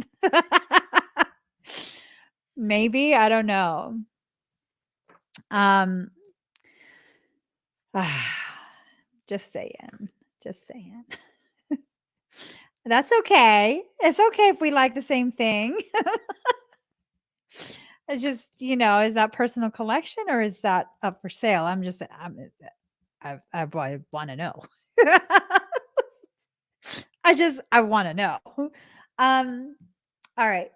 Speaker 1: Maybe, I don't know. Um just saying. Just saying. That's okay. It's okay if we like the same thing. It's just, is that personal collection or is that up for sale? I want to know. I want to know. Um, all right.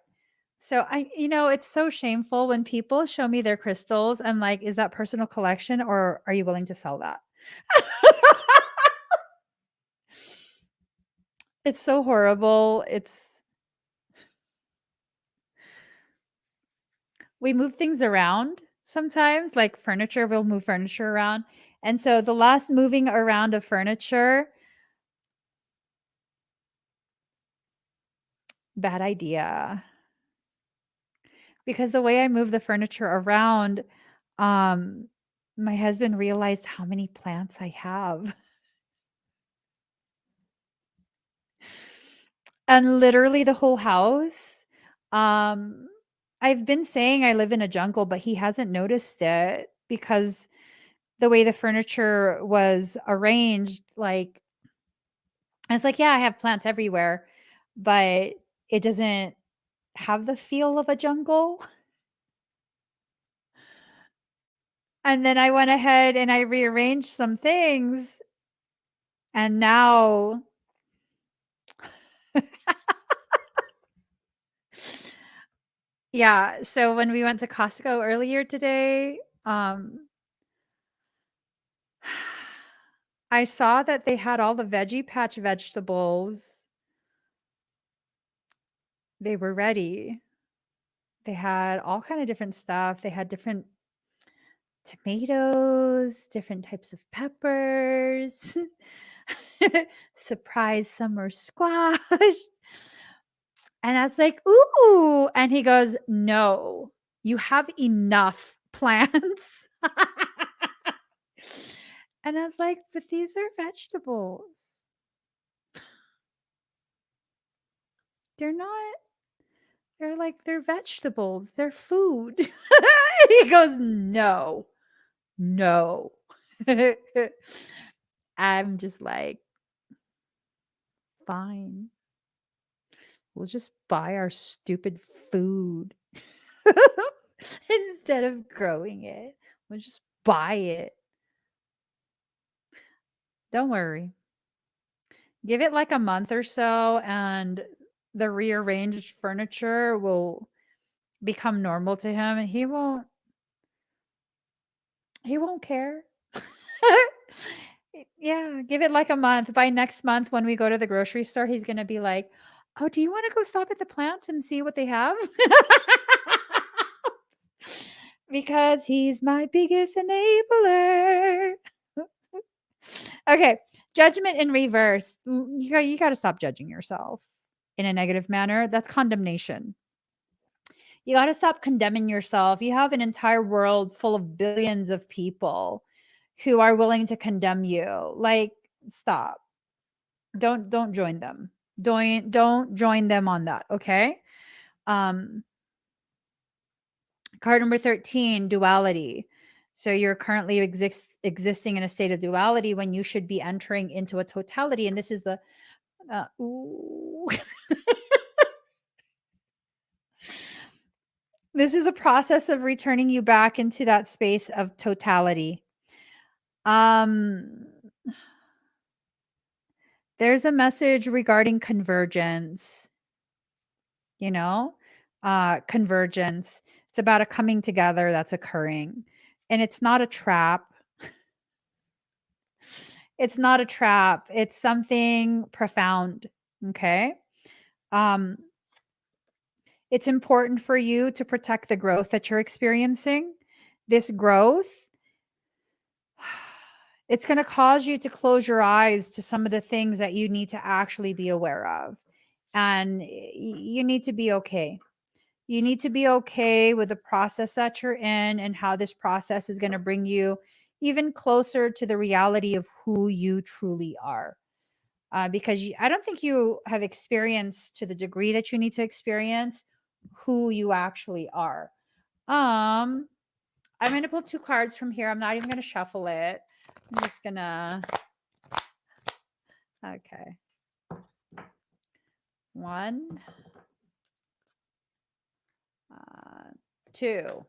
Speaker 1: So it's so shameful when people show me their crystals. I'm like, is that personal collection or are you willing to sell that? It's so horrible. We move things around sometimes, like furniture, we'll move furniture around. And so the last moving around of furniture, bad idea. Because the way I move the furniture around, um, my husband realized how many plants I have. And literally the whole house. Um, I've been saying I live in a jungle, but he hasn't noticed it because the way the furniture was arranged, like, it's like, yeah, I have plants everywhere, but it doesn't have the feel of a jungle. And then I went ahead and I rearranged some things, and now yeah, so when we went to Costco earlier today, I saw that they had all the Veggie Patch vegetables. They were ready. They had all kind of different stuff. They had different tomatoes, different types of peppers, surprise summer squash. And I was like, "Ooh." And he goes, "No, you have enough plants." And I was like, "But these are vegetables. They're not, they're vegetables. They're food." He goes, "No, no." I'm just like, "Fine. We'll just buy our stupid food instead of growing it. We'll just buy it. Don't worry. Give it like a month or so, and the rearranged furniture will become normal to him, and he won't care." Yeah, give it like a month. By next month, when we go to the grocery store, he's gonna be like, "Oh, do you wanna go stop at the plants and see what they have?" Because he's my biggest enabler. Okay, judgment in reverse. You gotta stop judging yourself in a negative manner. That's condemnation. You gotta stop condemning yourself. You have an entire world full of billions of people who are willing to condemn you. Like, stop. Don't join them. Don't join them on that, okay? Um Card number 13, duality. So you're currently existing in a state of duality when you should be entering into a totality. And this is the ooh. This is a process of returning you back into that space of totality. There's a message regarding convergence, you know, convergence. It's about a coming together that's occurring. And it's not a trap. It's not a trap. It's something profound. Okay. Um, it's important for you to protect the growth that you're experiencing. This growth, it's going to cause you to close your eyes to some of the things that you need to actually be aware of. And you need to be okay. You need to be okay with the process that you're in and how this process is going to bring you even closer to the reality of who you truly are. Because I don't think you have experienced to the degree that you need to experience who you actually are. I'm going to pull 2 cards from here. I'm not even going to shuffle it. I'm just going to. Okay. 1, 2.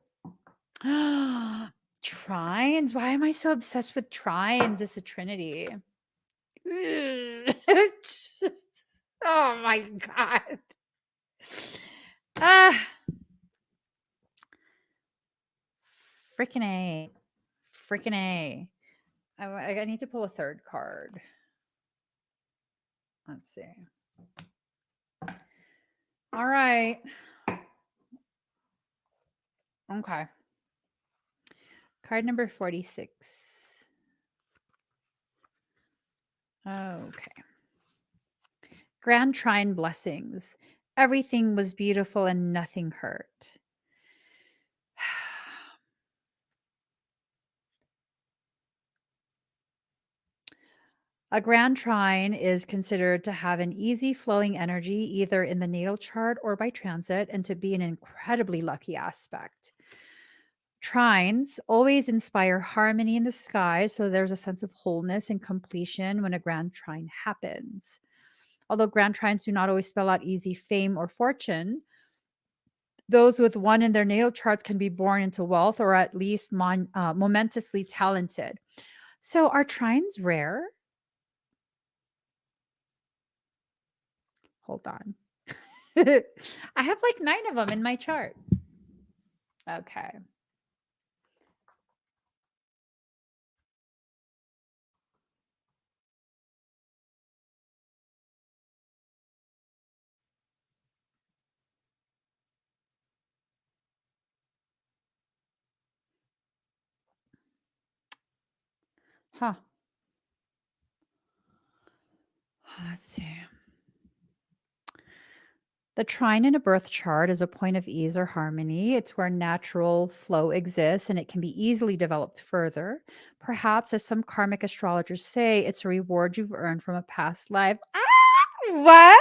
Speaker 1: Trines. Why am I so obsessed with trines? It's a trinity. Oh my God. Ah, freaking A. Freaking A. I need to pull a 3rd card. Let's see. All right. Okay. Card number 46. Okay. Grand Trine blessings. Everything was beautiful and nothing hurt. A grand trine is considered to have an easy flowing energy, either in the natal chart or by transit, and to be an incredibly lucky aspect. Trines always inspire harmony in the sky, so there's a sense of wholeness and completion when a grand trine happens. Although grand trines do not always spell out easy fame or fortune, those with one in their natal chart can be born into wealth or at least momentously talented. So are trines rare? Hold on. I have like 9 of them in my chart. Okay. Huh. Let's see. The trine in a birth chart is a point of ease or harmony. It's where natural flow exists and it can be easily developed further. Perhaps, as some karmic astrologers say, it's a reward you've earned from a past life. Ah, what?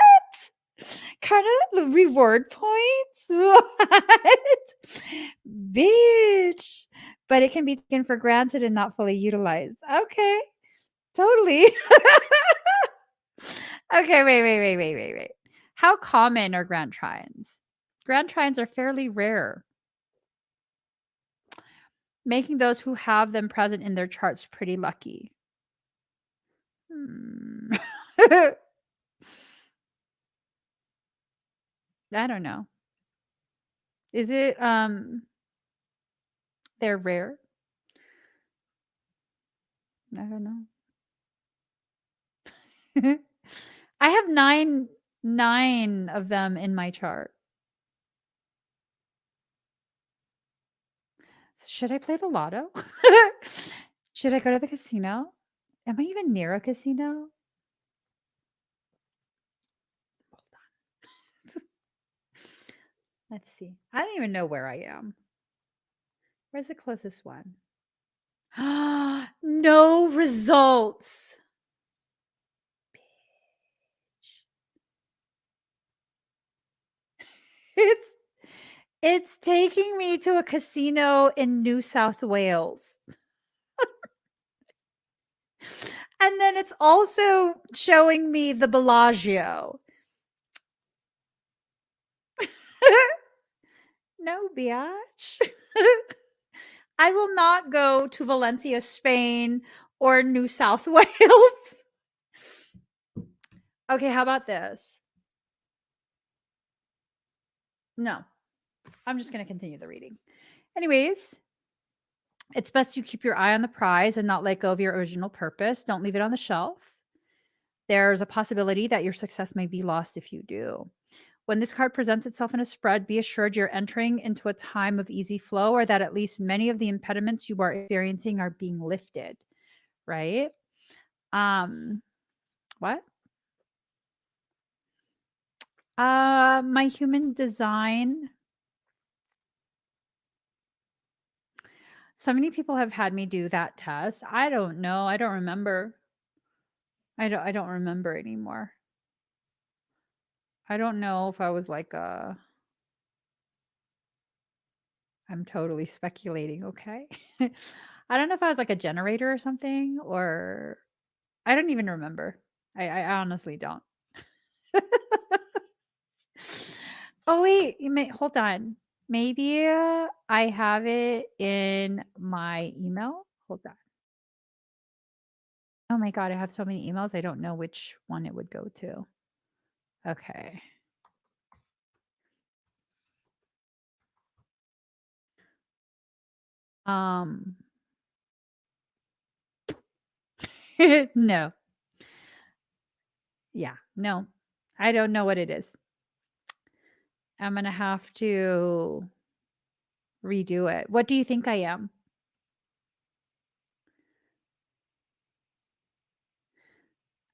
Speaker 1: Kind of reward points? What? Bitch. But it can be taken for granted and not fully utilized. Okay. Totally. Okay, wait. How common are grand trines? Grand trines are fairly rare, making those who have them present in their charts pretty lucky. I don't know. Is it they're rare? I don't know. I have nine of them in my chart. Should I play the lotto? Should I go to the casino? Am I even near a casino? Hold on. Let's see. I don't even know where I am. Where's the closest one? No results. Bitch. It's It's taking me to a casino in New South Wales. And then it's also showing me the Bellagio. No, biatch. I will not go to Valencia, Spain or New South Wales. Okay, how about this? No, I'm just going to continue the reading. Anyways, it's best you keep your eye on the prize and not let go of your original purpose. Don't leave it on the shelf. There's a possibility that your success may be lost if you do. When this card presents itself in a spread, be assured you're entering into a time of easy flow, or that at least many of the impediments you are experiencing are being lifted, right? What? My human design. So many people have had me do that test. I don't know. I don't remember. I don't remember anymore. I don't know if I was like I'm totally speculating, okay? I don't know if I was like a generator or something, or I don't even remember. I honestly don't. Oh wait, you may hold on. Maybe I have it in my email. Hold on. Oh my god, I have so many emails. I don't know which one it would go to. Okay. Um no. Yeah, no. I don't know what it is. I'm going to have to redo it. What do you think I am?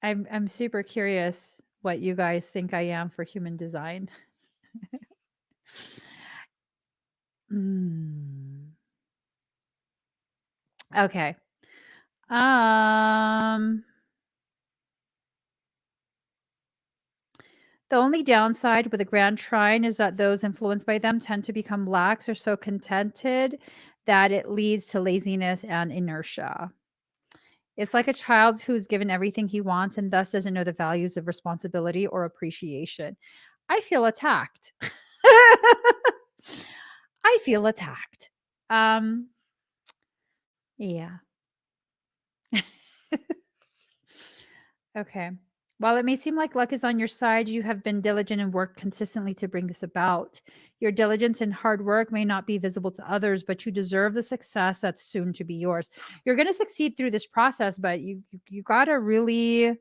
Speaker 1: I'm super curious what you guys think I am for human design. Mm. Okay. Um the only downside with a grand trine is that those influenced by them tend to become lax or so contented that it leads to laziness and inertia. It's like a child who's given everything he wants and thus doesn't know the values of responsibility or appreciation. I feel attacked. I feel attacked. Um, yeah. Okay. While it may seem like luck is on your side, you have been diligent and worked consistently to bring this about. Your diligence and hard work may not be visible to others, but you deserve the success that's soon to be yours. You're going to succeed through this process, but you got to really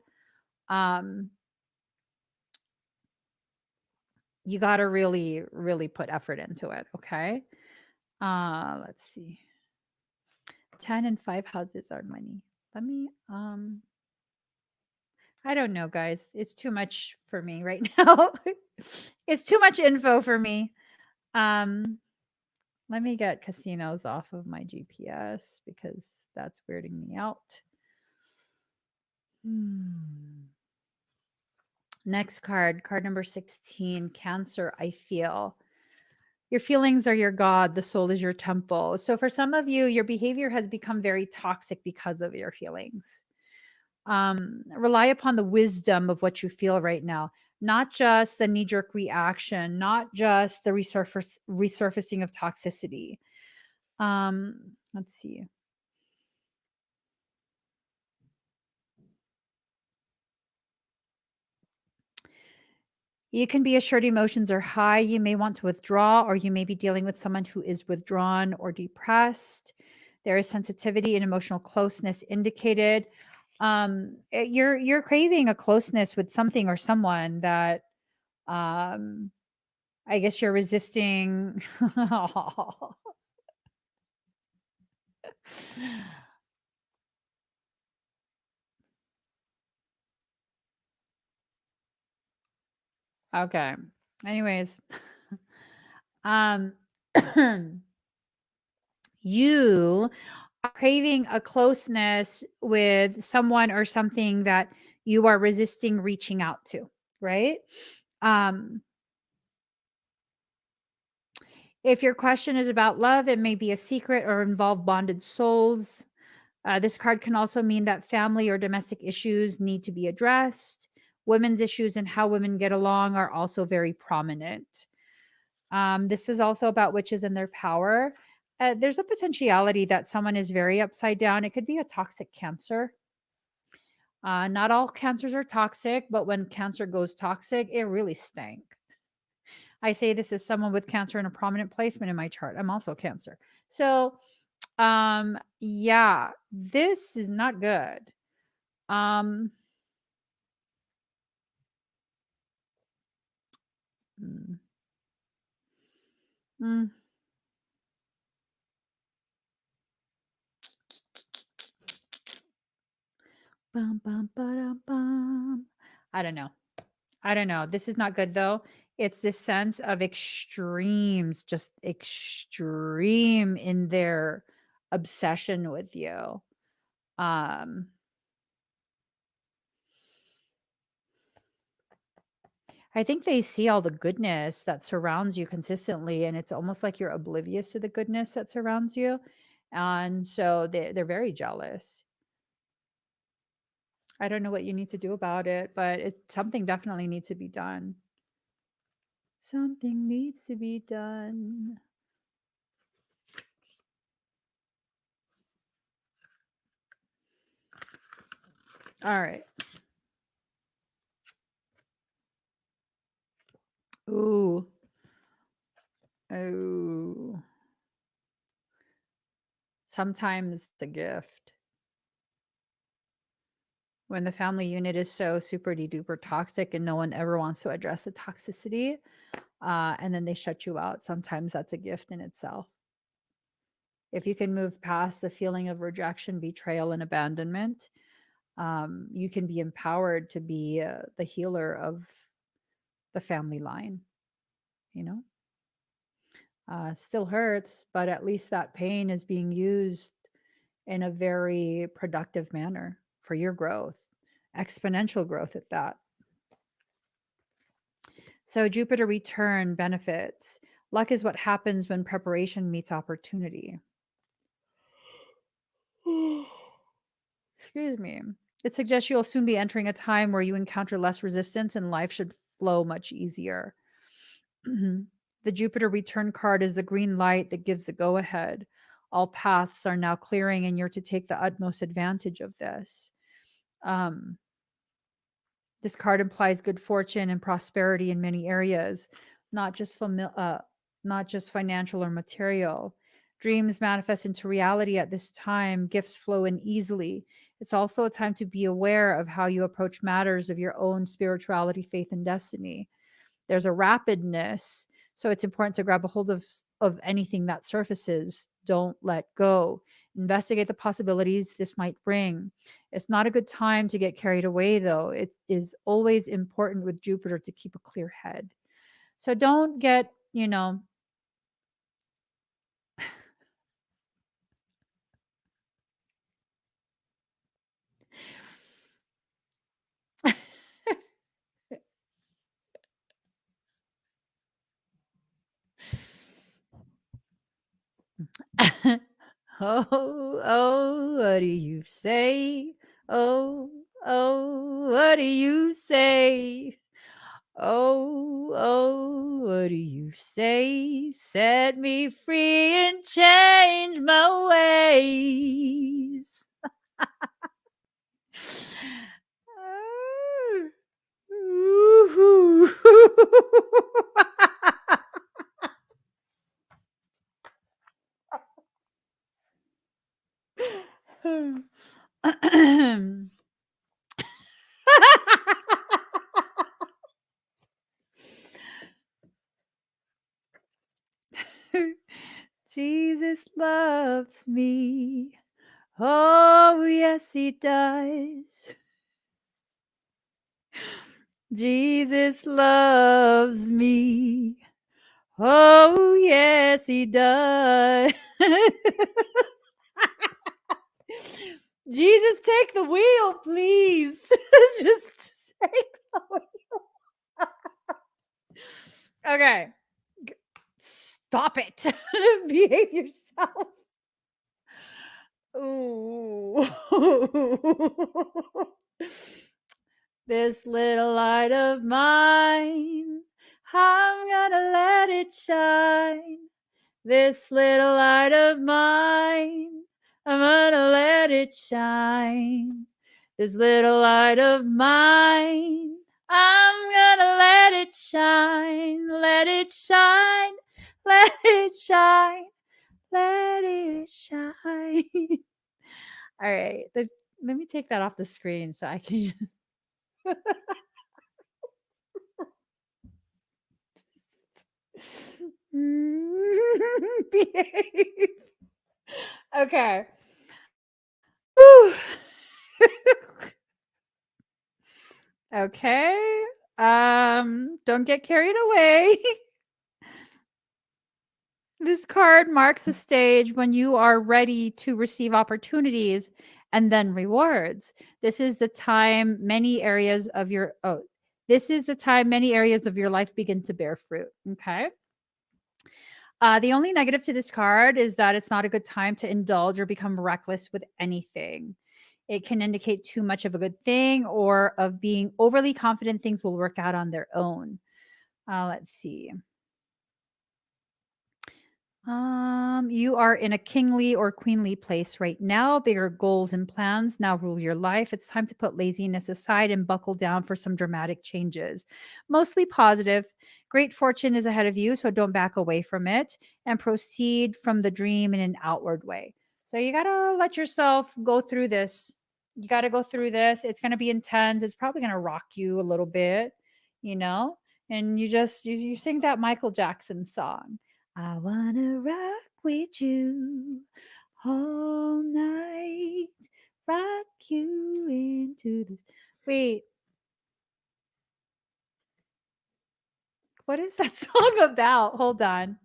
Speaker 1: um you got to really put effort into it, okay? Let's see. 10 and 5 houses are money. Let me I don't know, guys. It's too much for me right now. It's too much info for me. Um, let me get casinos off of my GPS because that's weirding me out. Hmm. Next card number 16, Cancer, I feel. Your feelings are your God, the soul is your temple. So for some of you, your behavior has become very toxic because of your feelings. Rely upon the wisdom of what you feel right now, not just the knee jerk reaction, not just the resurfacing of toxicity. Let's see. You can be assured emotions are high. You may want to withdraw, or you may be dealing with someone who is withdrawn or depressed. There is sensitivity and emotional closeness indicated. You're craving a closeness with something or someone that um I guess you're resisting. Okay. Anyways, um, you are craving a closeness with someone or something that you are resisting reaching out to, right? Um, If your question is about love, it may be a secret or involve bonded souls. This card can also mean that family or domestic issues need to be addressed. Women's issues and how women get along are also very prominent. This is also about witches and their power. There's a potentiality that someone is very upside down. It could be a toxic cancer. Not all cancers are toxic, but when cancer goes toxic, it really stank. I say this as someone with cancer in a prominent placement in my chart. I'm also cancer. So, yeah, this is not good. Um, mm, mm, bum, bum, ba-dum, bum. I don't know. I don't know. This is not good though. It's this sense of extremes, just extreme in their obsession with you. Um, I think they see all the goodness that surrounds you consistently, and it's almost like you're oblivious to the goodness that surrounds you. And so they're very jealous. I don't know what you need to do about it, but something definitely needs to be done. Something needs to be done. All right. Ooh. Oh. Sometimes the gift. When the family unit is so super duper toxic and no one ever wants to address the toxicity, and then they shut you out, sometimes that's a gift in itself. If you can move past the feeling of rejection, betrayal, and abandonment, you can be empowered to be the healer of the family line, you know? Still hurts, but at least that pain is being used in a very productive manner for your growth, exponential growth at that. So, Jupiter return benefits. Luck is what happens when preparation meets opportunity. Excuse me. It suggests you'll soon be entering a time where you encounter less resistance and life should flow much easier. The Jupiter return card is the green light that gives the go ahead. All paths are now clearing, and you're to take the utmost advantage of this. Um, this card implies good fortune and prosperity in many areas, not just not just financial or material. Dreams manifest into reality at this time. Gifts flow in easily. It's also a time to be aware of how you approach matters of your own spirituality, faith, and destiny. There's a rapidness, so it's important to grab a hold of anything that surfaces. Don't let go. Investigate the possibilities this might bring. It's not a good time to get carried away, though. It is always important with Jupiter to keep a clear head. So don't get, oh, what do you say? Oh, oh, what do you say? Oh, what do you say? Set me free and change my ways. Ooh. Jesus loves me. Oh, yes, he does. Jesus loves me. Oh, yes, he does. Jesus, take the wheel, please. Just take the wheel. Okay. stop it. Behave yourself. Ooh. This little light of mine, I'm gonna let it shine. This little light of mine, I'm gonna let it shine. This little light of mine, I'm gonna let it shine. Let it shine. Let it shine. Let it shine. All right. Let me take that off the screen so I can just. Behave. Okay. Whew. Okay. Don't get carried away. This card marks a stage when you are ready to receive opportunities and then rewards. This is the time many areas of your this is the time many areas of your life begin to bear fruit. Okay. The only negative to this card is that it's not a good time to indulge or become reckless with anything. It can indicate too much of a good thing or of being overly confident things will work out on their own. Let's see. You are in a kingly or queenly place right now. Bigger goals and plans now rule your life. It's time to put laziness aside and buckle down for some dramatic changes. Mostly positive. Great fortune is ahead of you, so don't back away from it and proceed from the dream in an outward way. So you got to let yourself go through this. You got to go through this. It's going to be intense. It's probably going to rock you a little bit, you know? And you sing that Michael Jackson song. I wanna rock with you all night, rock you into this. Wait, what is that song about? Hold on.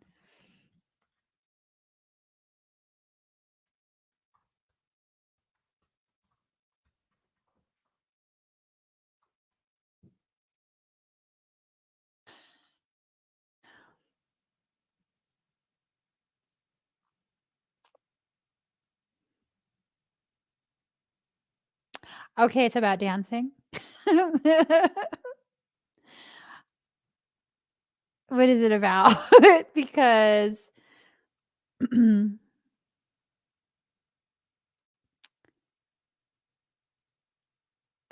Speaker 1: Okay, it's about dancing. What is it about? Because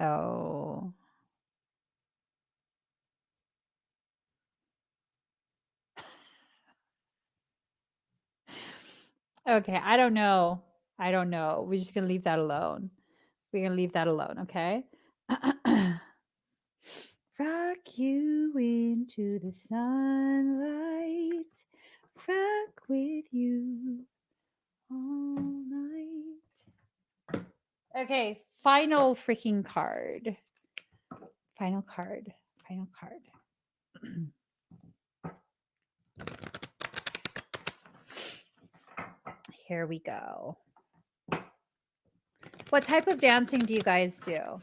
Speaker 1: oh, okay. I don't know. I don't know. We're just gonna leave that alone. We're gonna leave that alone. Okay. Rock you into the sunlight, rock with you all night. Okay, final freaking card. Final card. Final card. Here we go. What type of dancing do you guys do?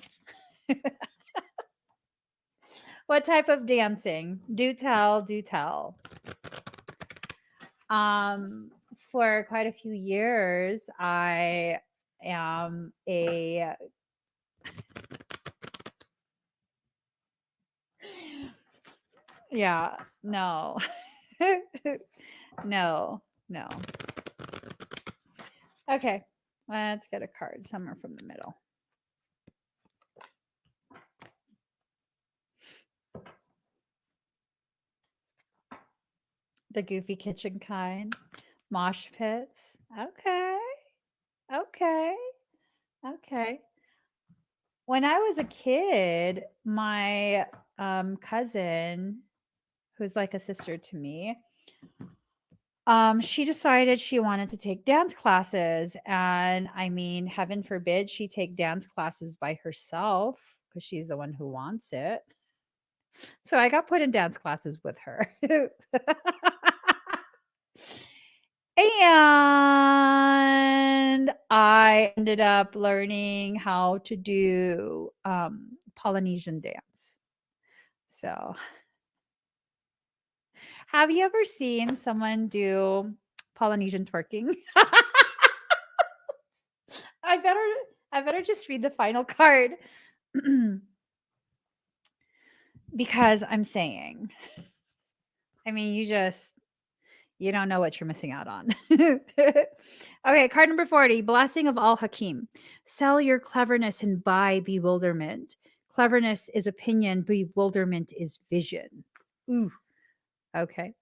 Speaker 1: What type of dancing? Do tell, do tell. For quite a few years, I am a yeah, no. No, no. Okay, let's get a card somewhere from the middle. The goofy kitchen kind. Mosh pits. Okay. Okay. Okay. When I was a kid, my cousin, who's like a sister to me, she decided she wanted to take dance classes. And I mean, heaven forbid she take dance classes by herself because she's the one who wants it. So I got put in dance classes with her. And I ended up learning how to do Polynesian dance. So Have you ever seen someone do Polynesian twerking? I better I better just read the final card. Because I'm saying, I mean, you don't know what you're missing out on. Okay, card number 40, Blessing of Al Hakim. Sell your cleverness and buy bewilderment. Cleverness is opinion, bewilderment is vision. Ooh, okay.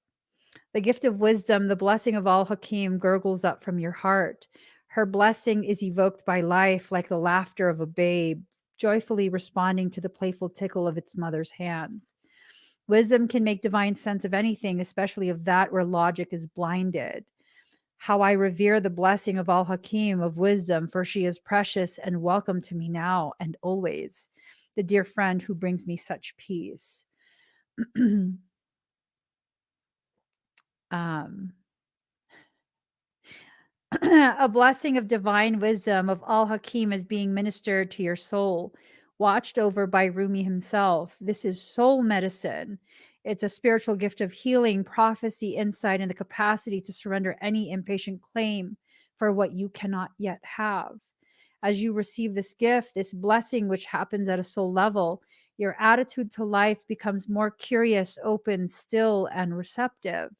Speaker 1: The gift of wisdom, the blessing of Al Hakim gurgles up from your heart. Her blessing is evoked by life like the laughter of a babe, joyfully responding to the playful tickle of its mother's hand. Wisdom can make divine sense of anything, especially of that where logic is blinded. How I revere the blessing of Al Hakim of wisdom, for she is precious and welcome to me now and always, the dear friend who brings me such peace. um, a blessing of divine wisdom of Al Hakim is being ministered to your soul, watched over by Rumi himself. This is soul medicine. It's a spiritual gift of healing, prophecy, insight, and the capacity to surrender any impatient claim for what you cannot yet have. As you receive this gift, this blessing, which happens at a soul level, your attitude to life becomes more curious, open, still, and receptive.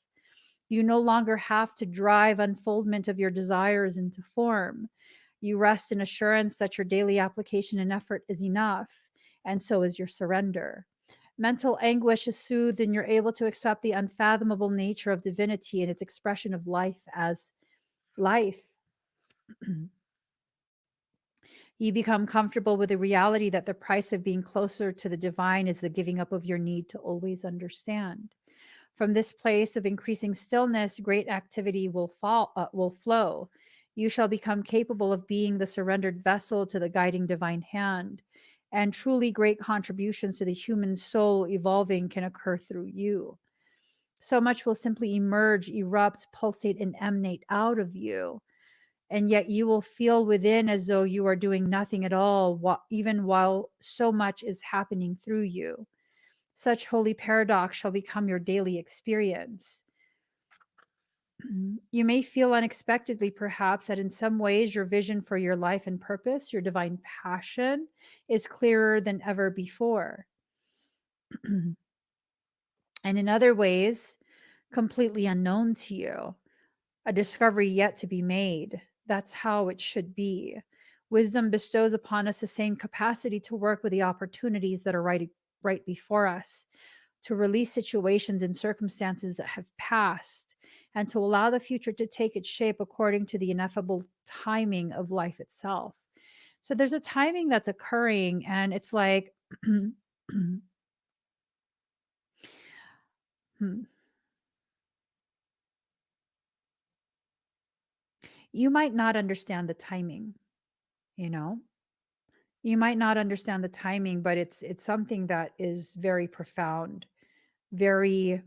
Speaker 1: You no longer have to drive unfoldment of your desires into form. You rest in assurance that your daily application and effort is enough, and so is your surrender. Mental anguish is soothed, and you're able to accept the unfathomable nature of divinity and its expression of life as life. You become comfortable with the reality that the price of being closer to the divine is the giving up of your need to always understand. From this place of increasing stillness, great activity will flow. You shall become capable of being the surrendered vessel to the guiding divine hand, and truly great contributions to the human soul evolving can occur through you. So much will simply emerge, erupt, pulsate, and emanate out of you. And yet you will feel within as though you are doing nothing at all, even while so much is happening through you. Such holy paradox shall become your daily experience. You may feel unexpectedly, perhaps, that in some ways your vision for your life and purpose, your divine passion, is clearer than ever before. And in other ways, completely unknown to you, a discovery yet to be made. That's how it should be. Wisdom bestows upon us the same capacity to work with the opportunities that are right before us, to release situations and circumstances that have passed, and to allow the future to take its shape according to the ineffable timing of life itself. So there's a timing that's occurring, and it's like, you might not understand the timing, you know? You might not understand the timing, but it's something that is very profound, very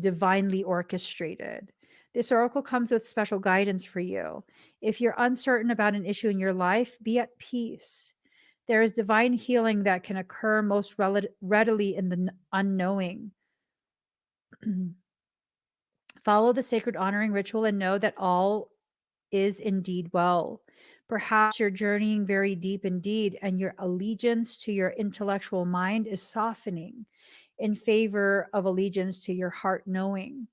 Speaker 1: divinely orchestrated. This oracle comes with special guidance for you. If you're uncertain about an issue in your life, be at peace. There is divine healing that can occur most readily in the unknowing. Follow the sacred honoring ritual and know that all is indeed well. Perhaps you're journeying very deep indeed, and your allegiance to your intellectual mind is softening in favor of allegiance to your heart knowing.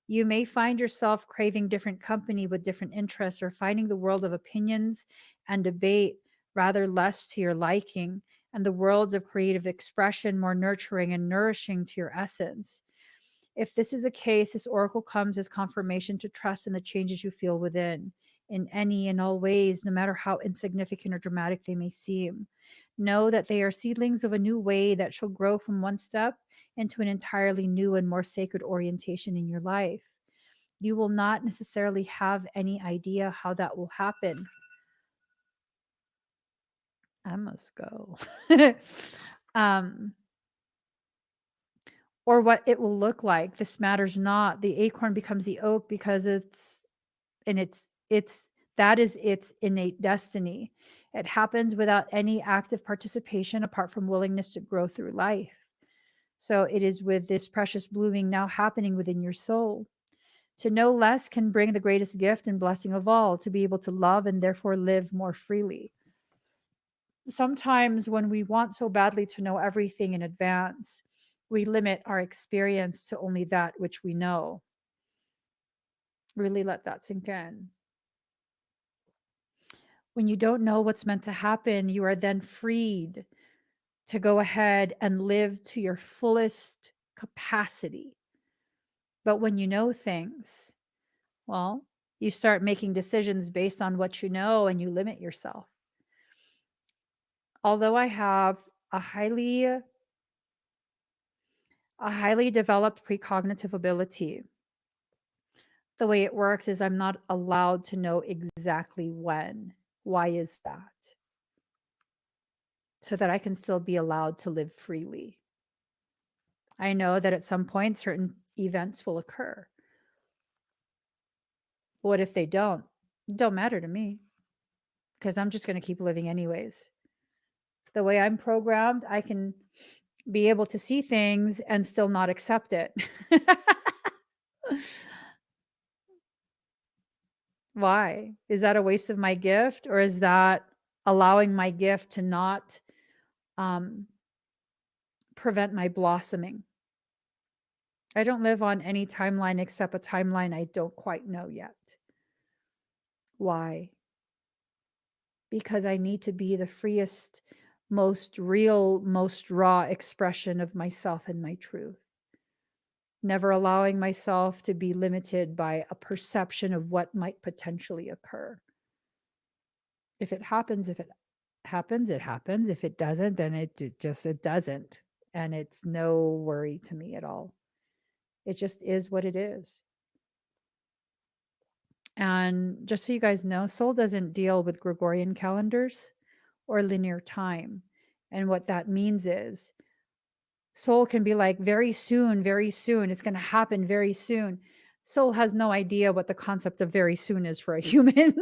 Speaker 1: You may find yourself craving different company with different interests, or finding the world of opinions and debate rather less to your liking, and the worlds of creative expression more nurturing and nourishing to your essence. If this is the case, this oracle comes as confirmation to trust in the changes you feel within, in any and all ways, no matter how insignificant or dramatic they may seem. Know that they are seedlings of a new way that shall grow from one step into an entirely new and more sacred orientation in your life. You will not necessarily have any idea how that will happen. I must go. um, or what it will look like. This matters not. The acorn becomes the oak because it's that is its innate destiny. It happens without any active participation apart from willingness to grow through life. So it is with this precious blooming now happening within your soul. To know less can bring the greatest gift and blessing of all, to be able to love and therefore live more freely. Sometimes, when we want so badly to know everything in advance, we limit our experience to only that which we know. Really let that sink in. When you don't know what's meant to happen, you are then freed to go ahead and live to your fullest capacity. But when you know things, well, you start making decisions based on what you know and you limit yourself. Although I have a highly developed precognitive ability, the way it works is I'm not allowed to know exactly when. Why is that? So that I can still be allowed to live freely. I know that at some point certain events will occur. What if they don't? It don't matter to me, because I'm just going to keep living anyways. The way I'm programmed, I can be able to see things and still not accept it. Why? Is that a waste of my gift, or is that allowing my gift to not um, prevent my blossoming? I don't live on any timeline except a timeline I don't quite know yet. Why? Because I need to be the freest, most real, most raw expression of myself and my truth. Never allowing myself to be limited by a perception of what might potentially occur. If it happens, it happens. If it doesn't, then it doesn't. And it's no worry to me at all. It just is what it is. And just so you guys know, soul doesn't deal with Gregorian calendars or linear time. And what that means is soul can be like, very soon, it's going to happen very soon. Soul has no idea what the concept of very soon is for a human.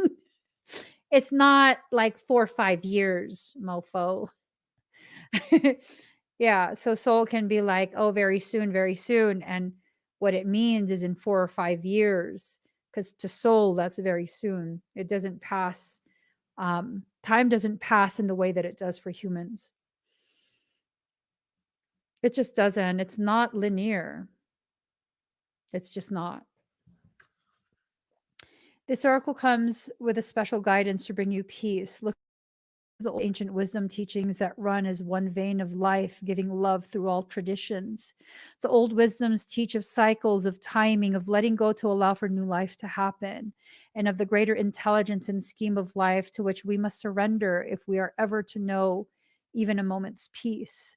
Speaker 1: It's not like 4 or 5 years, mofo. Yeah, so soul can be like, oh, very soon, very soon. And what it means is in 4 or 5 years, because to soul, that's very soon. It doesn't pass. Time doesn't pass in the way that it does for humans. It just doesn't. It's not linear. It's just not. This oracle comes with a special guidance to bring you peace. Look at the ancient wisdom teachings that run as one vein of life, giving love through all traditions. The old wisdoms teach of cycles, of timing, of letting go to allow for new life to happen, and of the greater intelligence and scheme of life to which we must surrender if we are ever to know even a moment's peace.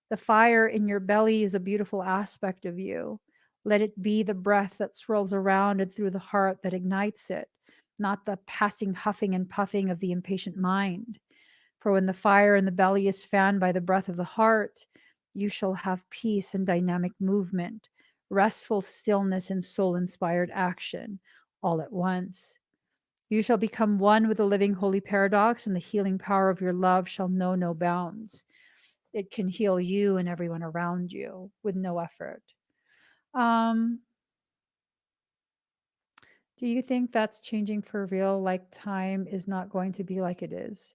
Speaker 1: The fire in your belly is a beautiful aspect of you. Let it be the breath that swirls around and through the heart that ignites it, not the passing huffing and puffing of the impatient mind. For when the fire in the belly is fanned by the breath of the heart, you shall have peace and dynamic movement, restful stillness and soul inspired action all at once. You shall become one with the living holy paradox, and the healing power of your love shall know no bounds. It can heal you and everyone around you with no effort. Um, do you think that's changing for real? Like time is not going to be like it is?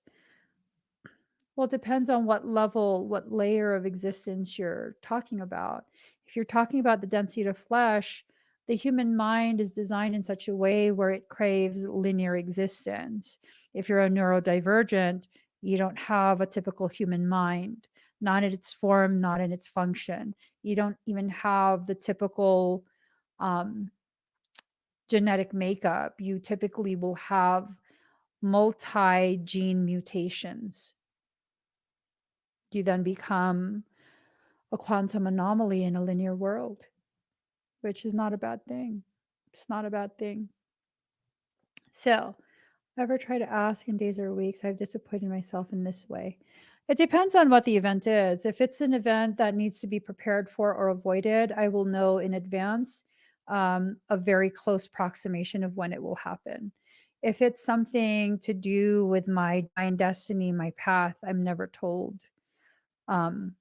Speaker 1: Well, it depends on what level, what layer of existence you're talking about. If you're talking about the density of flesh, the human mind is designed in such a way where it craves linear existence. If you're a neurodivergent, you don't have a typical human mind, not in its form, not in its function. You don't even have the typical um, genetic makeup. You typically will have multi gene mutations. You then become a quantum anomaly in a linear world, which is not a bad thing. It's not a bad thing. So, ever try to ask in days or weeks, I've disappointed myself in this way. It depends on what the event is. If it's an event that needs to be prepared for or avoided, I will know in advance a very close approximation of when it will happen. If it's something to do with my divine destiny, my path, I'm never told. Um,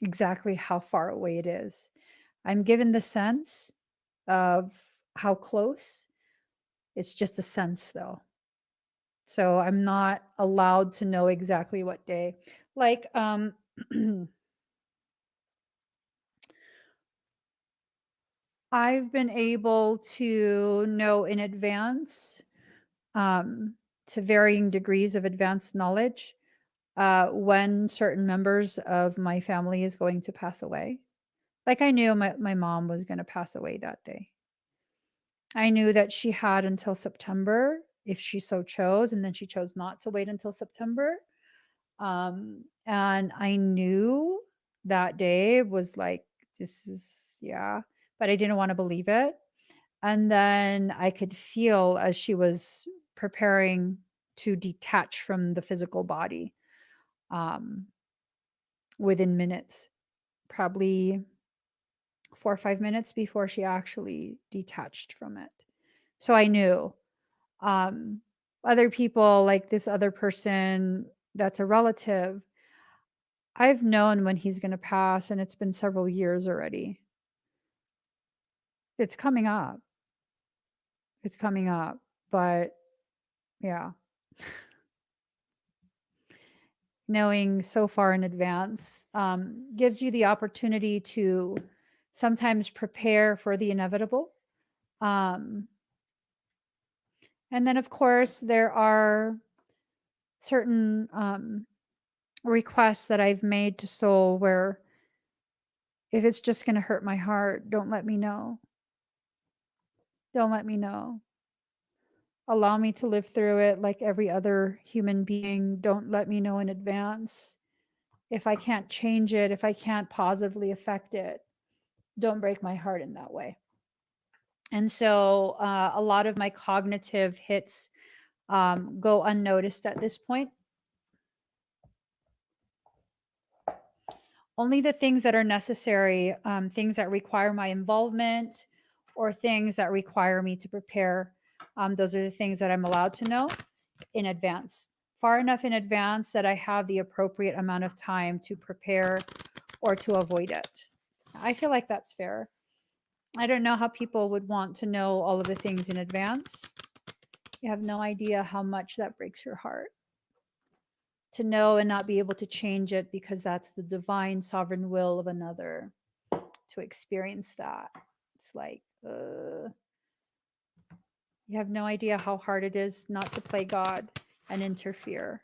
Speaker 1: exactly how far away it is. I'm given the sense of how close. It's just a sense, though. So I'm not allowed to know exactly what day. Like, I've been able to know in advance, um, to varying degrees of advanced knowledge, when certain members of my family is going to pass away. Like I knew my mom was going to pass away that day. I knew that she had until September if she so chose, and then she chose not to wait until September. And I knew that day was like, this is, yeah, but I didn't want to believe it. And then I could feel as she was preparing to detach from the physical body, um, within minutes, probably 4 or 5 minutes before she actually detached from it. So I knew. Um, Other people, like this other person that's a relative, I've known when he's going to pass, and it's been several years already. It's coming up. It's coming up. But yeah, knowing so far in advance, gives you the opportunity to sometimes prepare for the inevitable. Um, and then, of course, there are certain, requests that I've made to soul where if it's just going to hurt my heart, don't let me know. Don't let me know. Allow me to live through it like every other human being. Don't let me know in advance. If I can't change it, if I can't positively affect it, don't break my heart in that way. And so a lot of my cognitive hits, go unnoticed at this point. Only the things that are necessary, things that require my involvement or things that require me to prepare, those are the things that I'm allowed to know in advance, far enough in advance that I have the appropriate amount of time to prepare or to avoid it. I feel like that's fair. I don't know how people would want to know all of the things in advance. You have no idea how much that breaks your heart to know and not be able to change it because that's the divine sovereign will of another to experience that. It's like, you have no idea how hard it is not to play God and interfere.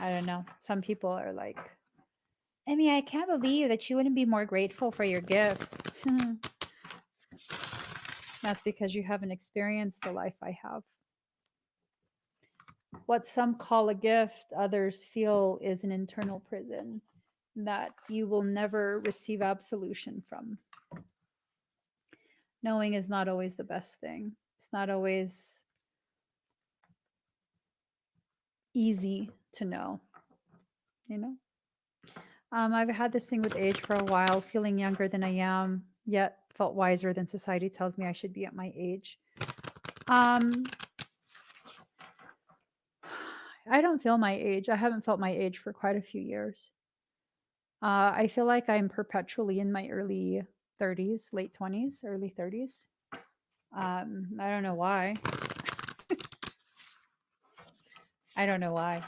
Speaker 1: I don't know. Some people are like, I mean, I can't believe that you wouldn't be more grateful for your gifts. That's because you haven't experienced the life I have. What some call a gift, others feel is an internal prison that you will never receive absolution from. Knowing is not always the best thing. It's not always easy to know, you know? I've had this thing with age for a while, feeling younger than I am, yet felt wiser than society tells me I should be at my age. Um, I don't feel my age. I haven't felt my age for quite a few years. I feel like I'm perpetually in my early 30s, late 20s, early 30s. I don't know why. I don't know why.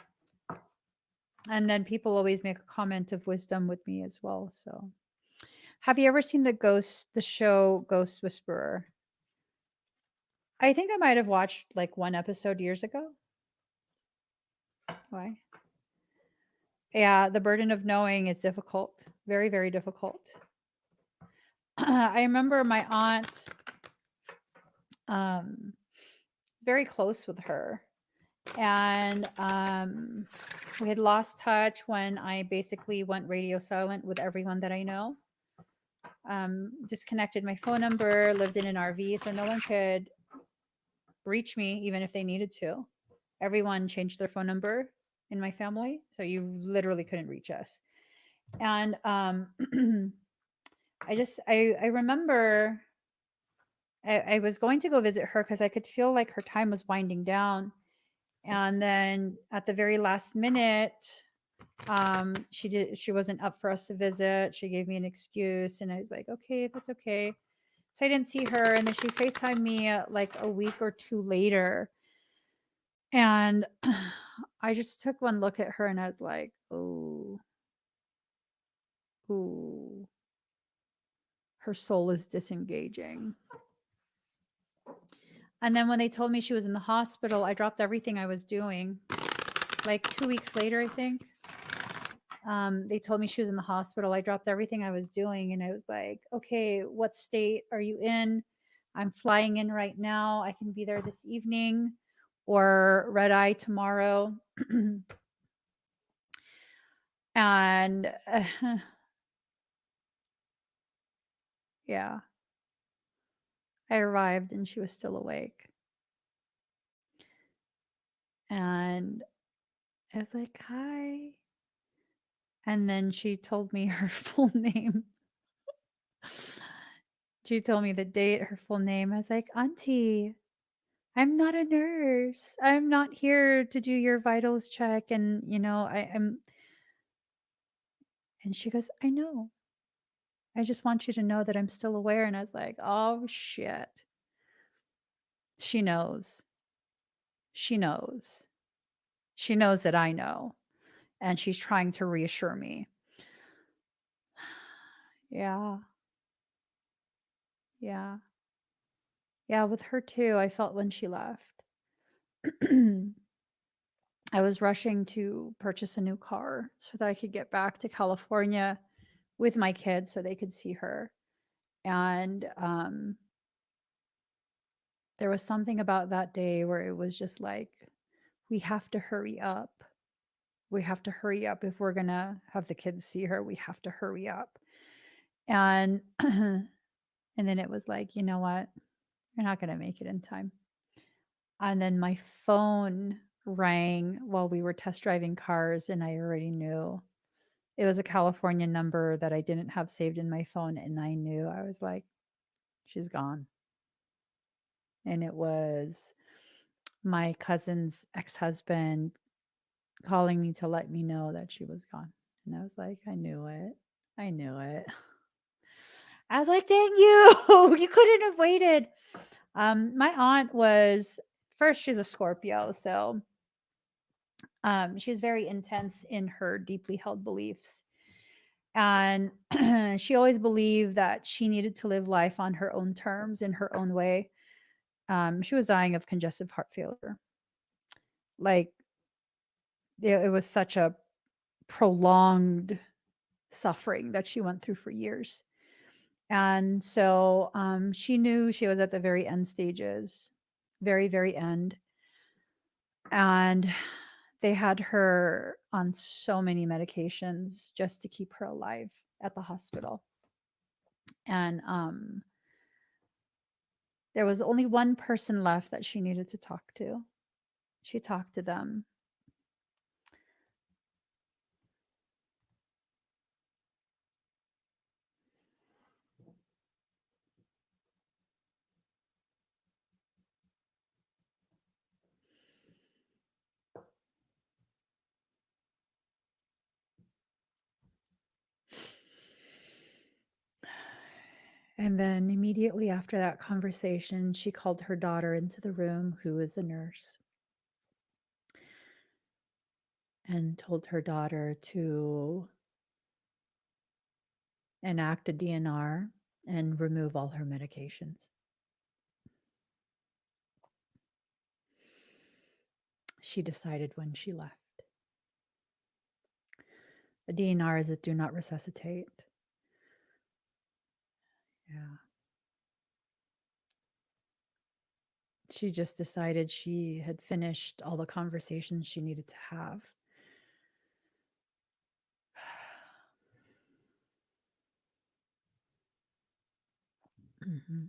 Speaker 1: And then people always make a comment of wisdom with me as well. So, have you ever seen the show Ghost Whisperer? I think I might have watched like one episode years ago. Why? Yeah, the burden of knowing is difficult. Very, very difficult. I remember my aunt, um, very close with her. And we had lost touch when I basically went radio silent with everyone that I know. Disconnected my phone number, lived in an RV, so no one could reach me even if they needed to. Everyone changed their phone number in my family, so you literally couldn't reach us. And I remember I was going to go visit her because I could feel like her time was winding down. And then at the very last minute, She wasn't up for us to visit. She gave me an excuse, and I was like, okay, that's okay. So I didn't see her, and then she FaceTimed me like a week or two later, and I just took one look at her, and I was like, oh, ooh, her soul is disengaging. And then when they told me she was in the hospital, I dropped everything I was doing. Like 2 weeks later, I think. They told me she was in the hospital. I dropped everything I was doing, and I was like, okay, what state are you in? I'm flying in right now. I can be there this evening or red eye tomorrow. And yeah, I arrived and she was still awake. And I was like, hi. And then she told me her full name. She told me the date, her full name. I was like, Auntie, I'm not a nurse. I'm not here to do your vitals check. And, I'm. And she goes, I know. I just want you to know that I'm still aware. And I was like, oh, shit. She knows. She knows. She knows that I know. And she's trying to reassure me. Yeah. Yeah. Yeah. With her too, I felt when she left. I was rushing to purchase a new car so that I could get back to California with my kids so they could see her. And there was something about that day where it was just like, we have to hurry up. We have to hurry up if we're going to have the kids see her. We have to hurry up. And and then it was like, you know what? You're not going to make it in time. And then my phone rang while we were test driving cars, and I already knew. It was a California number that I didn't have saved in my phone, and I knew. I was like, she's gone. And it was my cousin's ex-husband calling me to let me know that she was gone. And I was like, I knew it. I knew it. I was like, dang you. You couldn't have waited. My aunt was first, she's a Scorpio, so she's very intense in her deeply held beliefs. And she always believed that she needed to live life on her own terms in her own way. She was dying of congestive heart failure. Like it was such a prolonged suffering that she went through for years. And so she knew she was at the very end stages, very, very end. And they had her on so many medications just to keep her alive at the hospital. And there was only one person left that she needed to talk to. She talked to them. And then immediately after that conversation, she called her daughter into the room, who is a nurse, and told her daughter to enact a DNR and remove all her medications. She decided when she left. A DNR is a do not resuscitate. Yeah. She just decided she had finished all the conversations she needed to have. Mm-hmm.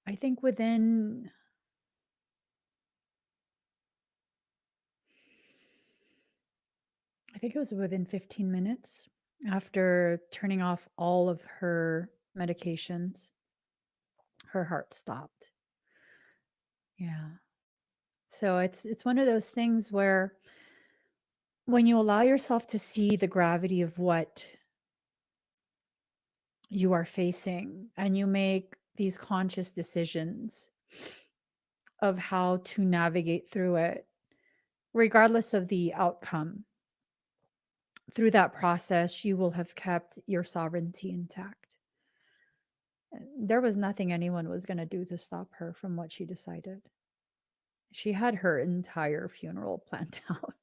Speaker 1: I think it was within 15 minutes after turning off all of her medications, her heart stopped. Yeah. So it's one of those things where when you allow yourself to see the gravity of what you are facing and you make these conscious decisions of how to navigate through it, regardless of the outcome, through that process, you will have kept your sovereignty intact. There was nothing anyone was going to do to stop her from what she decided. She had her entire funeral planned out.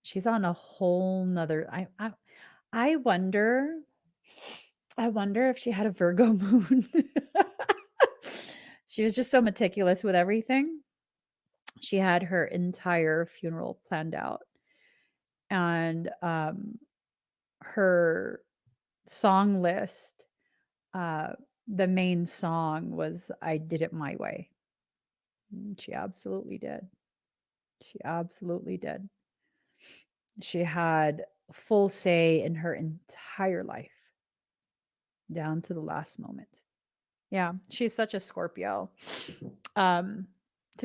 Speaker 1: She's on a whole nother. I wonder. I wonder if she had a Virgo moon. She was just so meticulous with everything. She had her entire funeral planned out, and her song list. Uh, the main song was "I Did It My Way." She absolutely did. She absolutely did. She had full say in her entire life, down to the last moment. Yeah, she's such a Scorpio. To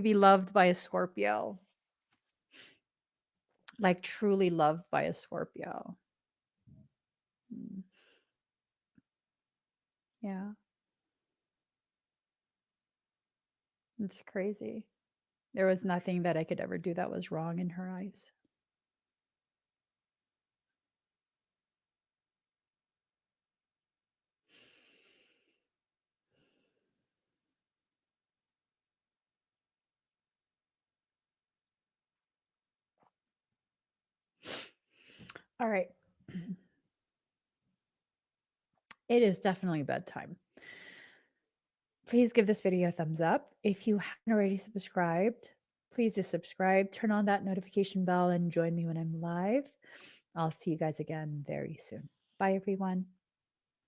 Speaker 1: be loved by a Scorpio, like truly loved by a Scorpio. Mm, yeah, it's crazy. There was nothing that I could ever do that was wrong in her eyes. All right. It is definitely bedtime. Please give this video a thumbs up. If you haven't already subscribed, please do subscribe, turn on that notification bell, and join me when I'm live. I'll see you guys again very soon. Bye, everyone.